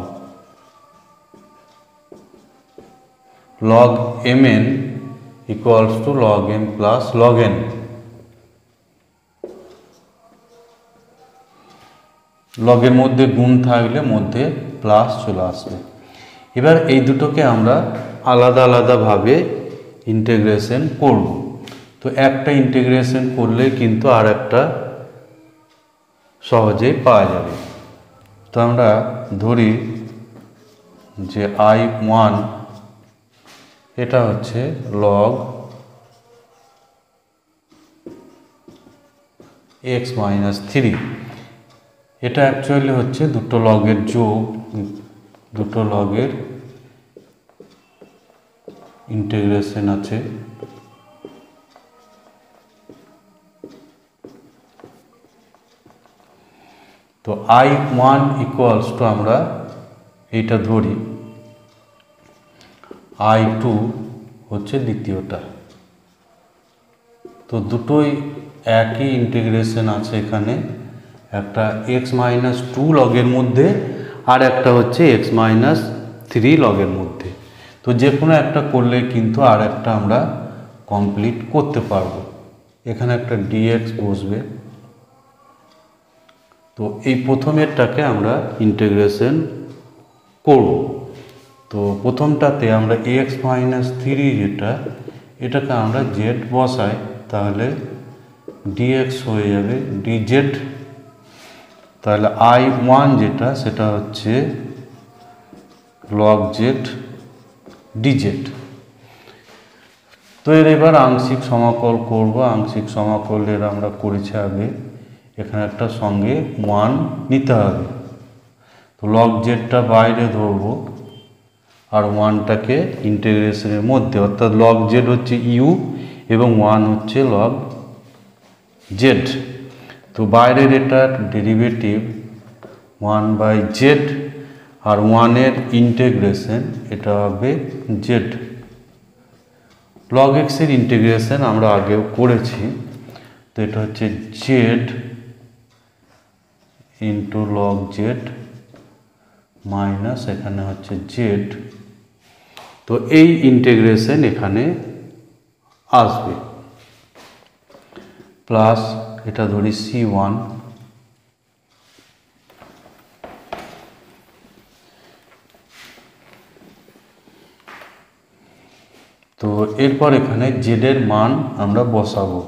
[SPEAKER 1] log mn equals to log m plus log n। লগের মধ্যে গুণ থাকলে মধ্যে প্লাস চলে আসবে। এবার এই দুটোকে আমরা আলাদা আলাদাভাবে ইন্টিগ্রেশন করব। তো একটা ইন্টিগ্রেশন করলে কিন্তু আর একটা সহজেই পাওয়া যাবে। তো আমরা ধরি যে I1 এটা হচ্ছে log x মাইনাস 3, এটা অ্যাকচুয়ালি হচ্ছে দুটো লগের যোগ, দুটো লগের ইন্টিগ্রেশন আছে। তো I1 ইকুয়ালস টু আমরা এইটা ধরি, I2 হচ্ছে দ্বিতীয়টা। তো দুটোই একই ইন্টিগ্রেশন আছে এখানে, একটা x মাইনাস 2 লগের মধ্যে আর একটা হচ্ছে x মাইনাস 3 লগের মধ্যে। তো যে কোনো একটা করলে কিন্তু আর একটা আমরা কমপ্লিট করতে পারবো। এখানে একটা dx বসবে। তো এই প্রথমেরটাকে আমরা ইন্টিগ্রেশন করব। তো প্রথমটাতে আমরা x মাইনাস 3 যেটা, এটাকে আমরা z বসাই, তাহলে dx হয়ে যাবে dz। তাহলে I1 যেটা সেটা হচ্ছে log z dz। তো এর এবার আংশিক সমাকল করব। আংশিক সমাকলের আমরা করেছি আগে, এখানে একটা সঙ্গে 1 নিতে হবে। তো লগ জেডটা বাইরে ধরবো আর 1টাকে ইন্টিগ্রেশনের মধ্যে, অর্থাৎ লগ জেড হচ্ছে ইউ এবং 1 হচ্ছে লগ জেড। তো বাইরের এটার ডেরিভেটিভ 1/z আর 1-এর ইন্টিগ্রেশন এটা হবে জেড। লগ এক্সের ইন্টিগ্রেশন আমরা আগেও করেছি, তো এটা হচ্ছে Z into log Z minus এখানে হচ্ছে জেড। তো এই ইন্টিগ্রেশন এখানে আসবে, প্লাস এটা ধরি C1 তো এরপর এখানে জেড এর মান আমরা বসাবো।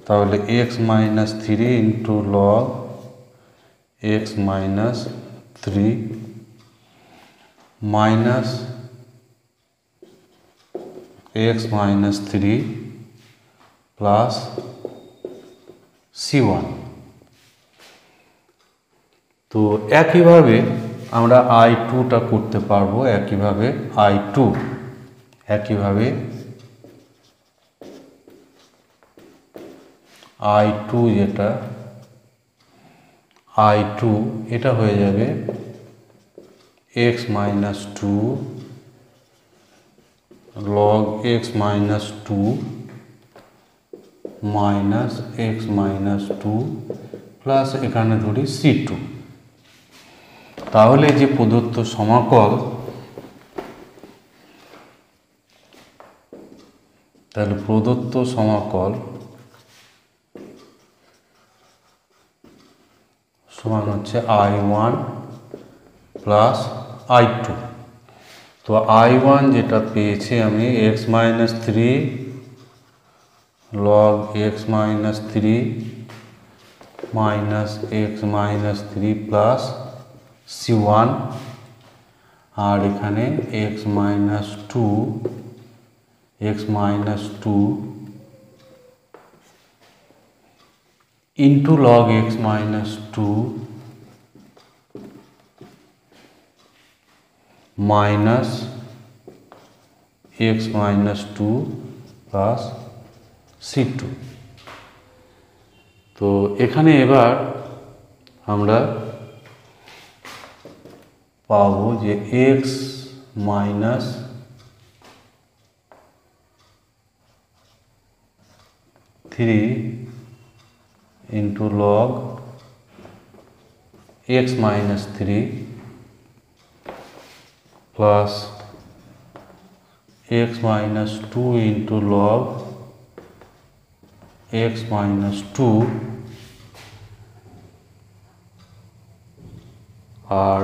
[SPEAKER 1] তাহলে x-3 into log x-3 minus x-3 plus C1। তো একইভাবে আমরা I2টা করতে পারবো, একইভাবে I2 যেটা I2 এটা হয়ে যাবে x-2 log x-2 minus x-2 plus এখানে ধরি C2। তাহলে যে প্রদত্ত সমাকল, তাহলে প্রদত্ত সমাকল সমান হচ্ছে I1 প্লাস I2। তো I1 যেটা পেয়েছি আমি x-3 log x-3 minus x-3 plus C1 আর এখানে x-2 into log x-2 minus x-2 plus C2। তো এখানে এবার আমরা পাবো যে x minus three into log x-3 plus x-2 into log x-2 और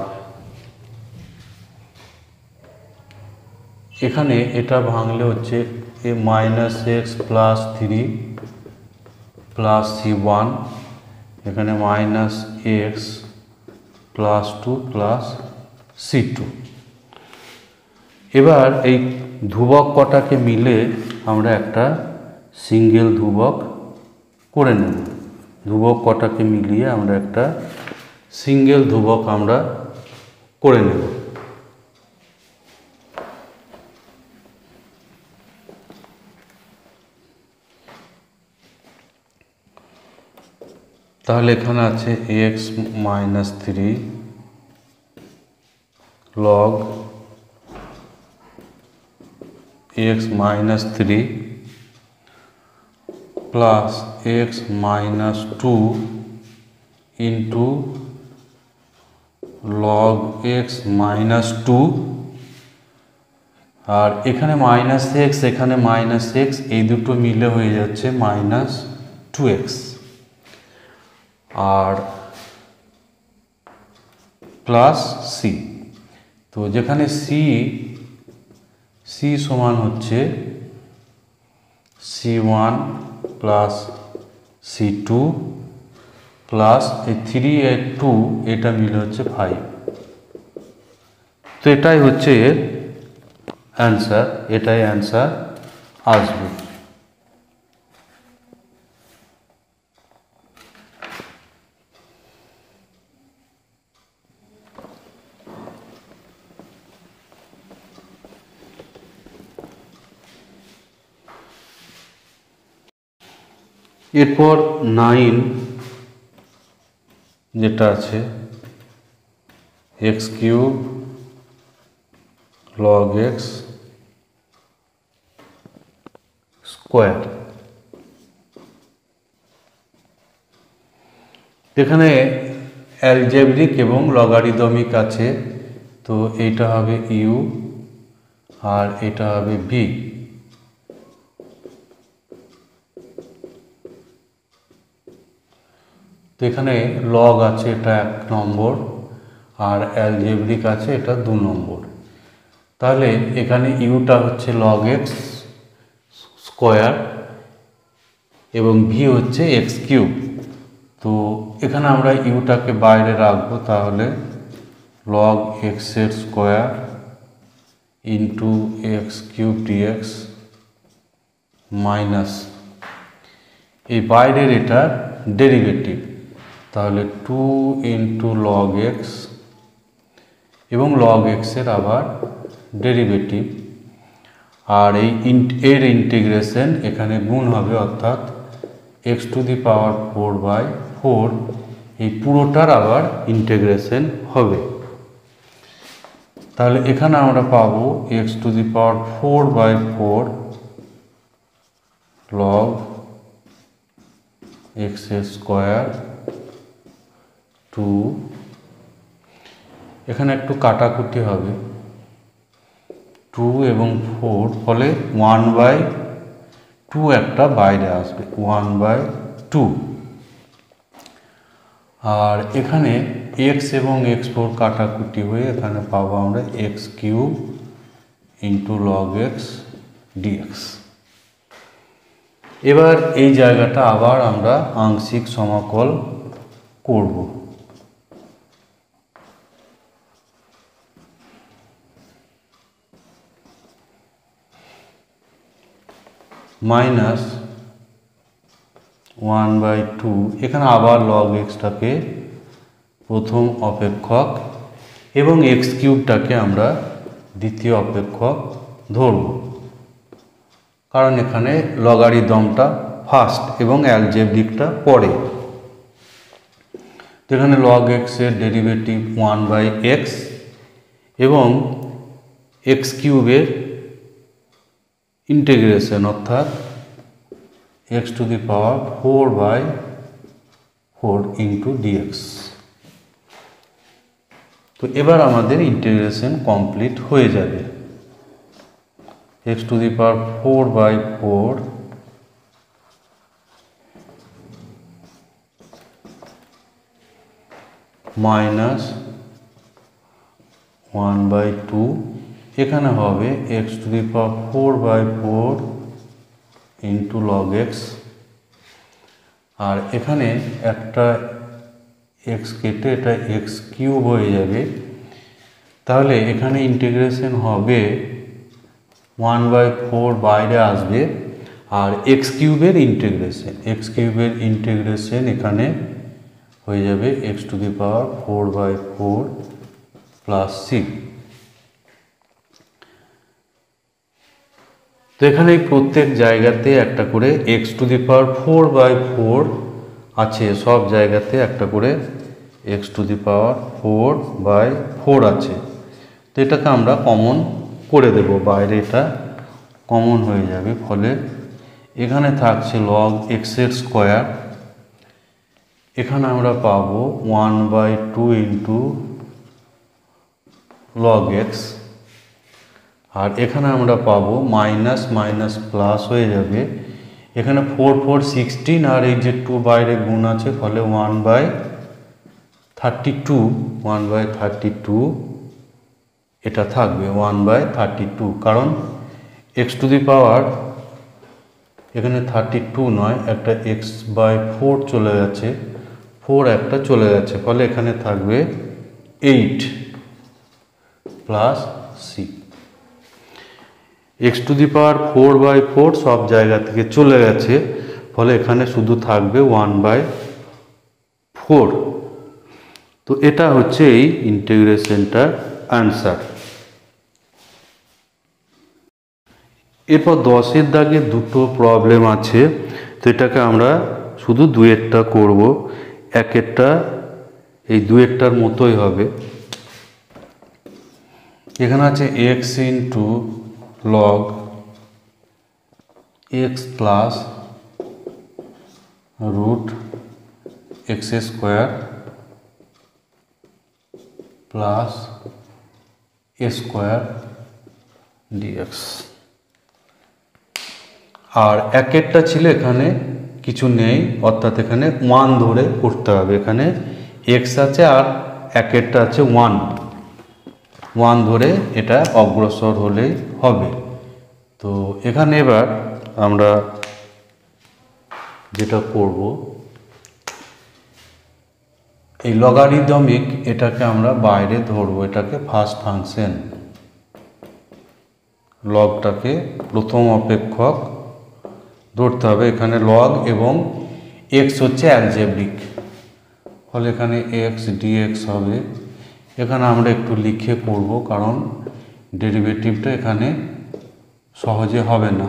[SPEAKER 1] এখানে এটা ভাঙলে হচ্ছে -x প্লাস 3 প্লাস C1 এখানে -x প্লাস 2 প্লাস C2। এবার এই ধ্রুবক কটাকে মিলে আমরা একটা সিঙ্গেল ধ্রুবক করে নেব। ধ্রুবক কটাকে মিলিয়ে আমরা একটা সিঙ্গেল ধ্রুবক আমরা করে নেব। তাহলে এখানে আছে x-3 log x-3 plus x-2 into log x-2 और এখানে -x এখানে -x এই দুটো মিলে হয়ে যাচ্ছে -2x আর প্লাস c। তো যেখানে c সমান হচ্ছে C1 প্লাস C2 প্লাস এই 3 আর 2 এটা মিলে হচ্ছে 5। তো এটাই হচ্ছে এর অ্যান্সার, এটাই অ্যান্সার আসবে। এরপর 9 যেটা আছে x cube log x square. এখানে অ্যালজেব্রিক এবং লগারিদমিক আছে, তো এইটা হবে u আর এটা হবে v। তো এখানে লগ আছে, এটা 1 নম্বর, আর অ্যালজেব্রিক আছে এটা 2 নম্বর। তাহলে এখানে ইউটা হচ্ছে log x স্কোয়ার এবং ভি হচ্ছে এক্স কিউব। তো এখানে আমরা ইউটাকে বাইরে রাখবো, তাহলে log x এর square into x cube dx minus এই বাইরের এটার ডেরিভেটিভ, তাহলে 2 ইন্টু log x এবং log x এর আবার ডেরিভেটিভ, আর এর ইন্টিগ্রেশন এখানে গুণ হবে, অর্থাৎ x⁴/4 এই পুরোটার আবার ইন্টিগ্রেশন হবে। তাহলে এখানে আমরা পাবো x⁴/4 log x এর স্কোয়ার 2, এখানে একটু কাটাকুটি হবে, 2 এবং 4, ফলে 1/2 একটা বাইরে আসবে, 1/2। আর এখানে x এবং x4 কাটাকুটি হয়ে এখানে পাবো আমরা x cube into log x dx। এবার এই জায়গাটা আবার আমরা আংশিক সমাকল করব। -1/2, এখানে আবার log xটাকে প্রথম অপেক্ষক এবং x কিউবটাকে আমরা দ্বিতীয় অপেক্ষক ধরব, কারণ এখানে লগারিদমটা ফার্স্ট এবং অ্যালজেব্রিকটা পরে। তো এখানে log x এর ডেরিভেটিভ 1/x এবং x কিউবের ইন্টিগ্রেশন, অর্থাৎ x⁴/4 ইন্টু dx। তো এবার আমাদের ইন্টিগ্রেশন কমপ্লিট হয়ে যাবে। x⁴/4 মাইনাস 1/2, এখানে হবে x⁴/4 ইন্টু log x, আর এখানে একটা x কেটে এটা x কিউব হয়ে যাবে। তাহলে এখানে ইন্টিগ্রেশন হবে 1/4 বাইরে আসবে, আর x কিউবের ইন্টিগ্রেশন এখানে হয়ে যাবে x⁴/4 প্লাস c। তো এখানে প্রত্যেক জায়গাতে একটা করে x⁴/4 আছে, সব জায়গাতে একটা করে x⁴/4 আছে। তো এটাকে আমরা কমন করে দেব, বাইরে এটা কমন হয়ে যাবে, ফলে এখানে থাকছে log x এর স্কোয়ার, এখানে আমরা পাবো 1/2 ইন্টু log x, আর এখানে আমরা পাবো মাইনাস মাইনাস প্লাস হয়ে যাবে, এখানে 4 4 16 আর এই যে 2 বাইরে গুণ আছে, ফলে 1/32 এটা থাকবে 1/32, কারণ x⁴ এখানে 32 নয়, একটা x/4 চলে গেছে, 4 একটা চলে গেছে, ফলে এখানে থাকবে 8 প্লাস c। x⁴/4 সব জায়গা থেকে চলে গেছে, ফলে এখানে শুধু থাকবে 1/4। তো এটা হচ্ছে এই ইন্টিগ্রেশনটার অ্যান্সার। এরপর 10-এর দাগে দুটো প্রবলেম আছে, তো এটাকে আমরা শুধু 2-এরটা করব, 1-এরটা এই 2-এরটার মতোই হবে। এখানে আছে x into log x plus root x square plus a square dx। আর 1-এরটা ছিল এখানে কিছু নেই, অর্থাৎ এখানে 1 ধরে করতে হবে। এখানে x আছে আর 1-এরটা আছে 1 ধরে এটা অগ্রসর হলেই হবে। তো এখানে এবার আমরা যেটা করব, এই লগারিদমিক এটাকে আমরা বাইরে ধরবো, এটাকে ফার্স্ট ফাংশন, লগটাকে প্রথম অপেক্ষক ধরতে হবে। এখানে লগ এবং x হচ্ছে অ্যালজেব্রিক, ফলে এখানে x dx হবে। এখানে আমরা একটু লিখে করব, কারণ ডেরিভেটিভটা এখানে সহজে হবে না।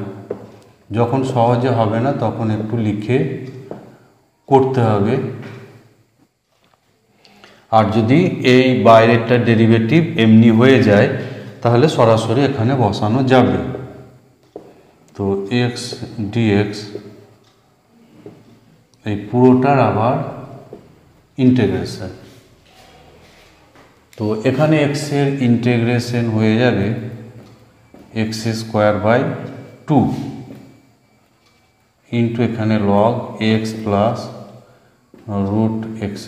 [SPEAKER 1] যখন সহজে হবে না তখন একটু লিখে করতে হবে। আর যদি এই বাইরেরটা ডেরিভেটিভ এমনি হয়ে যায় তাহলে সরাসরি এখানে বসানো যাবে। তো x dx এই পুরোটার আবার ইন্টিগ্রেশন। তো এখানে x এর ইন্টিগ্রেশন হয়ে যাবে x²/2 ইন্টু এখানে log x plus root x²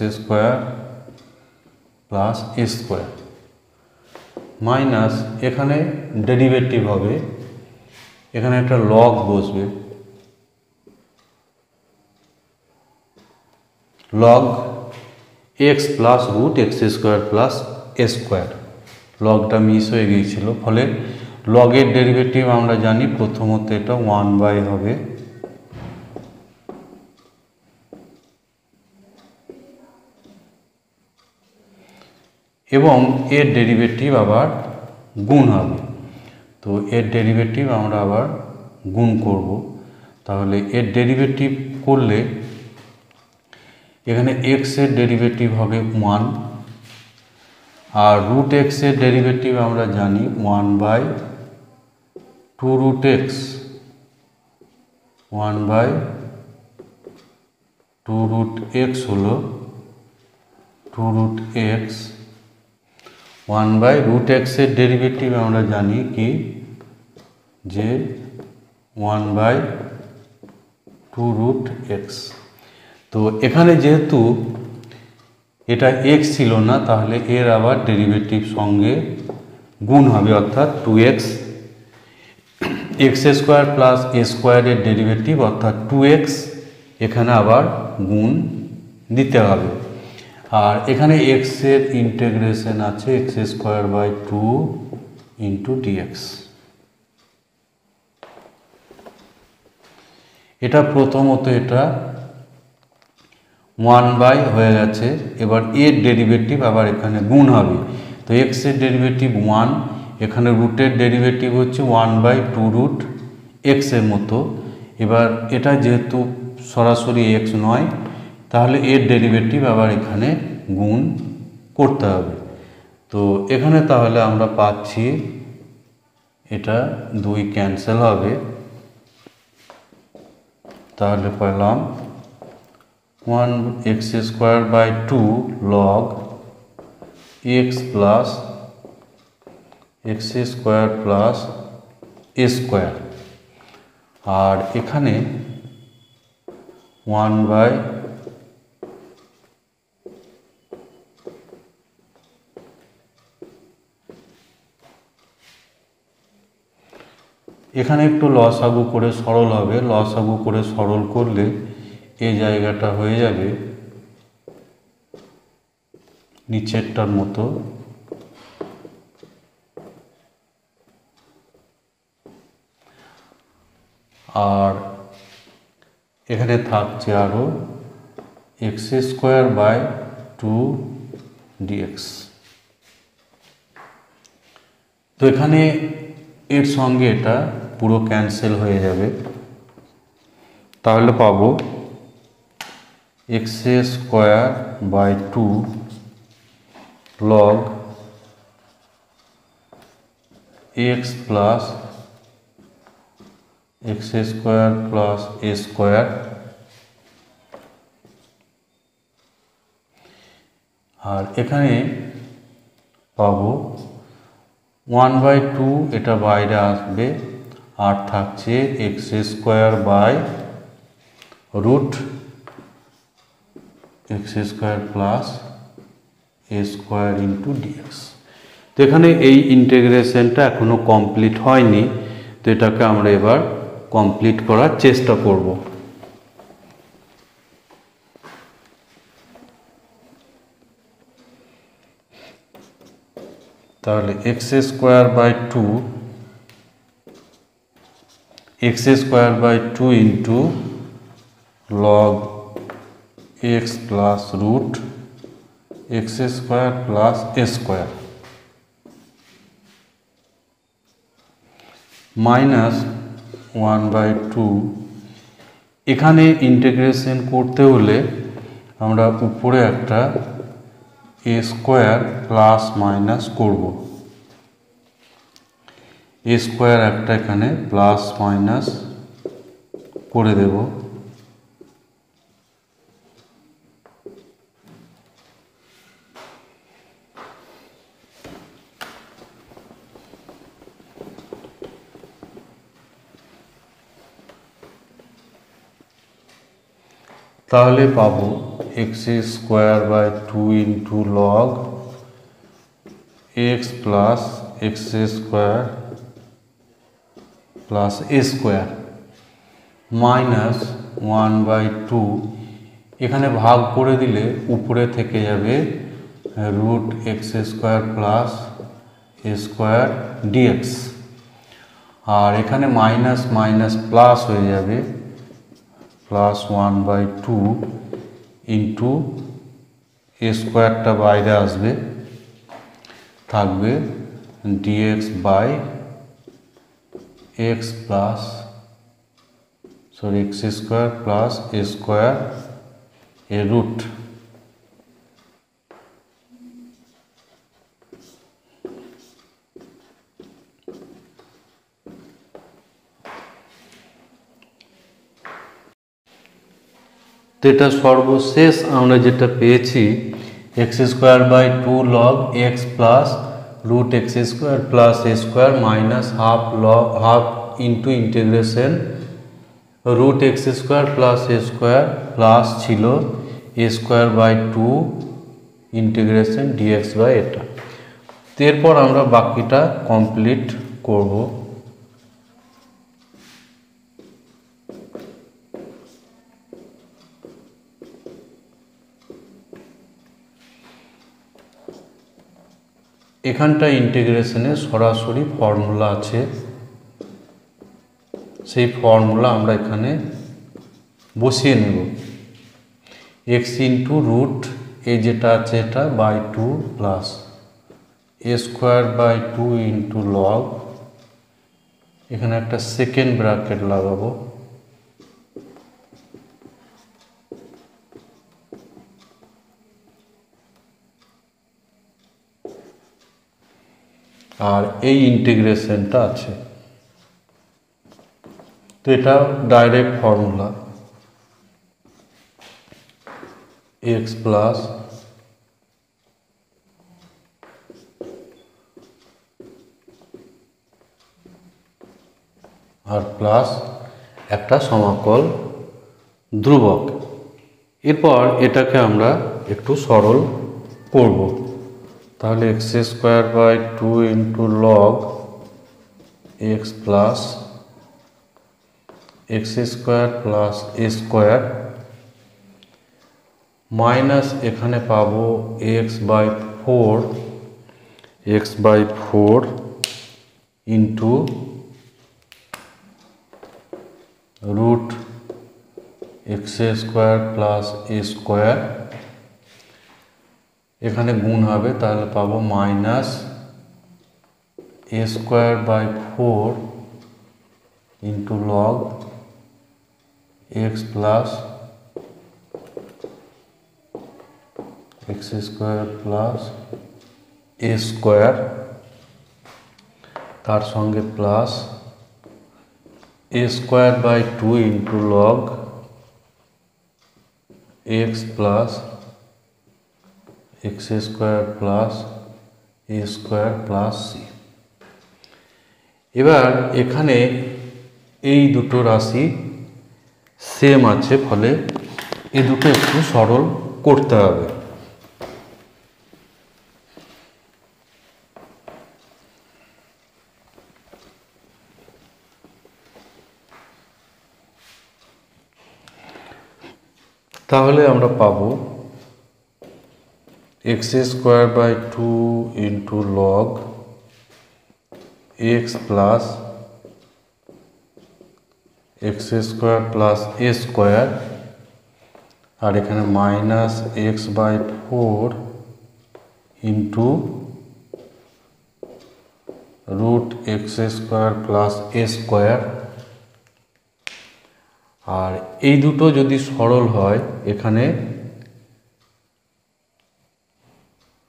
[SPEAKER 1] plus a square minus এখানে ডেরিভেটিভ হবে, এখানে একটা লগ বসবে, log x plus root x² plus a square. লগটা মিস হয়ে গিয়েছিল, ফলে লগের ডেরিভেটিভ আমরা জানি প্রথমত এটা 1/, হবে এবং এর ডেরিভেটিভ আবার গুণ হবে। তো এর ডেরিভেটিভ আমরা আবার গুণ করব, তাহলে এর ডেরিভেটিভ করলে এখানে x এর ডেরিভেটিভ হবে 1 আর রুট x এর ডেরিভেটিভ আমরা জানি 1/2 রুট x, 1/2 রুট x হলো 2 রুট x, 1/√x এর ডেরিভেটিভ আমরা জানি কি যে 1/2 রুট x। তো এখানে যেহেতু এটা x ছিল না, তাহলে এর আবার ডেরিভেটিভ সঙ্গে গুণ হবে, অর্থাৎ 2x, x² প্লাস a স্কোয়ারের ডেরিভেটিভ অর্থাৎ 2x, এখানে আবার গুণ দিতে হবে। আর এখানে x এর ইন্টিগ্রেশন আছে x²/2 ইন্টু dx। এটা প্রথমত এটা 1/, হয়ে গেছে। এবার এর ডেরিভেটিভ আবার এখানে গুণ হবে, তো x এর ডেরিভেটিভ 1, এখানে রুটের ডেরিভেটিভ হচ্ছে 1/2 রুট x এর মতো। এবার এটা যেহেতু সরাসরি x নয়, তাহলে এর ডেরিভেটিভ আবার এখানে গুণ করতে হবে। তো এখানে তাহলে আমরা পাচ্ছি এটা 2 ক্যান্সেল হবে, তাহলে পেলাম 1x²/2 log x plus x² plus a square, আর এখানে 1/, এখানে একটু লসাগু করে সরল হবে, লসাগু করে সরল করলে এই জায়গাটা হয়ে যাবে নিচেরটার মতো। আর এখানে থাকছে আরও x²/2 dx। তো এখানে এর সঙ্গে এটা পুরো ক্যান্সেল হয়ে যাবে, তাহলে পাবো x²/2 log x plus x² plus a², আর এখানে পাবো 1/2, এটা বাইরে আসবে, আর থাকছে x² plus a² into dx। তো এখানে এই ইন্টিগ্রেশনটা এখনো কমপ্লিট হয়নি, তো এটাকে আমরা এবার কমপ্লিট করার চেষ্টা করব। তাহলে x² into log x plus root x² plus a² minus 1/2। এখানে ইন্টিগ্রেশন করতে হলে আমরা উপরে একটা a² প্লাস মাইনাস করব, a² একটা এখানে প্লাস মাইনাস করে দেব। তাহলে পাবো x²/2 into log x plus x² plus a² minus 1/2। এখানে ভাগ করে দিলে উপরে থেকে যাবে root x² plus a² dx, আর এখানে মাইনাস মাইনাস প্লাস হয়ে যাবে, প্লাস 1/2 ইন্টু a²টা বাইরে আসবে, থাকবে dx by x plus x² plus a² এর রুট। তো এটা সর্বশেষ আমরা যেটা পেয়েছি x²/2 log x plus root x² plus a² minus half into integration root x² plus a² plus ছিল a²/2 integration dx by এটা। এরপর আমরা বাকিটা কমপ্লিট করব। এখানটা ইন্টিগ্রেশনে সরাসরি ফর্মুলা আছে, সেই ফর্মুলা আমরা এখানে বসিয়ে নেব। x ইন্টু রুট এই যেটা আছে এটা by 2 plus a²/2 into log, এখানে একটা সেকেন্ড ব্র্যাকেট লাগাবো, আর এই ইন্টিগ্রেশনটা আছে। তো এটা ডাইরেক্ট ফর্মুলা x প্লাস আর প্লাস একটা সমাকল ধ্রুবক। এরপর এটাকে আমরা একটু সরল করব। তাহলে x²/2 into log x plus x² plus a² minus এখানে পাবো x/4 into root x square plus a square, এখানে গুণ হবে তাহলে পাবো minus a square by 4 into log x plus x square plus a square, তার সঙ্গে plus a square by 2 into log x plus x square plus a square plus C. এবার এখানে এই দুটো রাশি সেম আছে, ফলে এই দুটো একটু সরল করতে হবে। তাহলে আমরা পাবো x square by 2 into log x plus x square plus a square, আর এখানে minus x by 4 into root x square plus a square. আর এই দুটো যদি সরল হয়, এখানে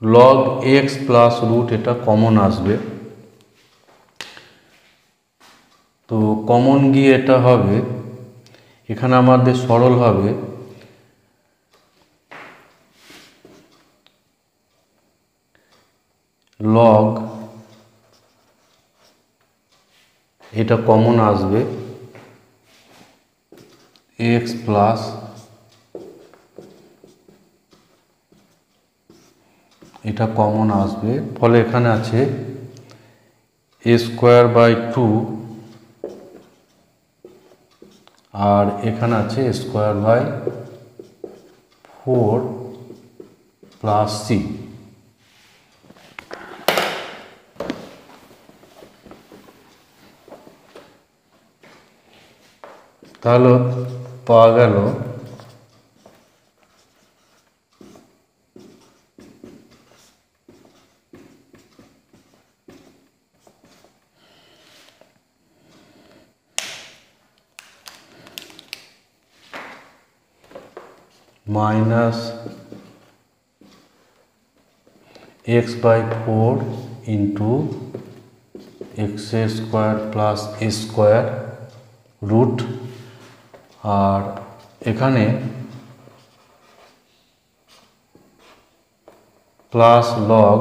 [SPEAKER 1] লগ এক্স প্লাস রুট এটা কমন আসবে, তো কমন গিয়ে এটা হবে, এখানে আমাদের সরল হবে লগ, এটা কমন আসবে এক্স প্লাস এটা কমন আসবে, ফলে এখানে আছে এ স্কোয়ার বাই 2 আর এখানে আছে স্কোয়ার বাই 4 প্লাস সি। তাহলে পাওয়া গেল minus x by 4 into x square plus a square root और एखाने प्लस लग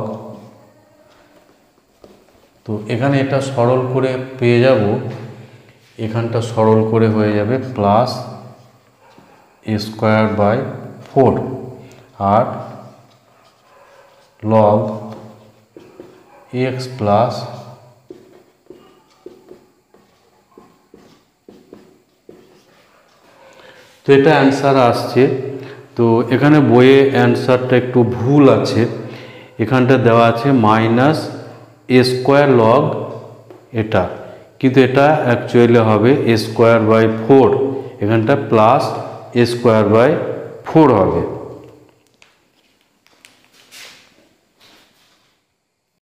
[SPEAKER 1] तो एखाने एटा सरल करे पेये जाबो एखानटा सरल करे होये जाबे प्लस ए स्क्वायर बाई 4 और लग एक्स प्लस तो এটা অ্যান্সার আসছে। তো এখানে বইয়ে অ্যান্সারটা একটু ভুল আছে, এখানটা দেওয়া আছে মাইনাস এ স্কোয়ার লগ এটা, কিন্তু এটা অ্যাকচুয়ালি হবে এ স্কোয়ার বাই 4, এখানটা প্লাস এ স্কোয়ার বাই 4 হবে।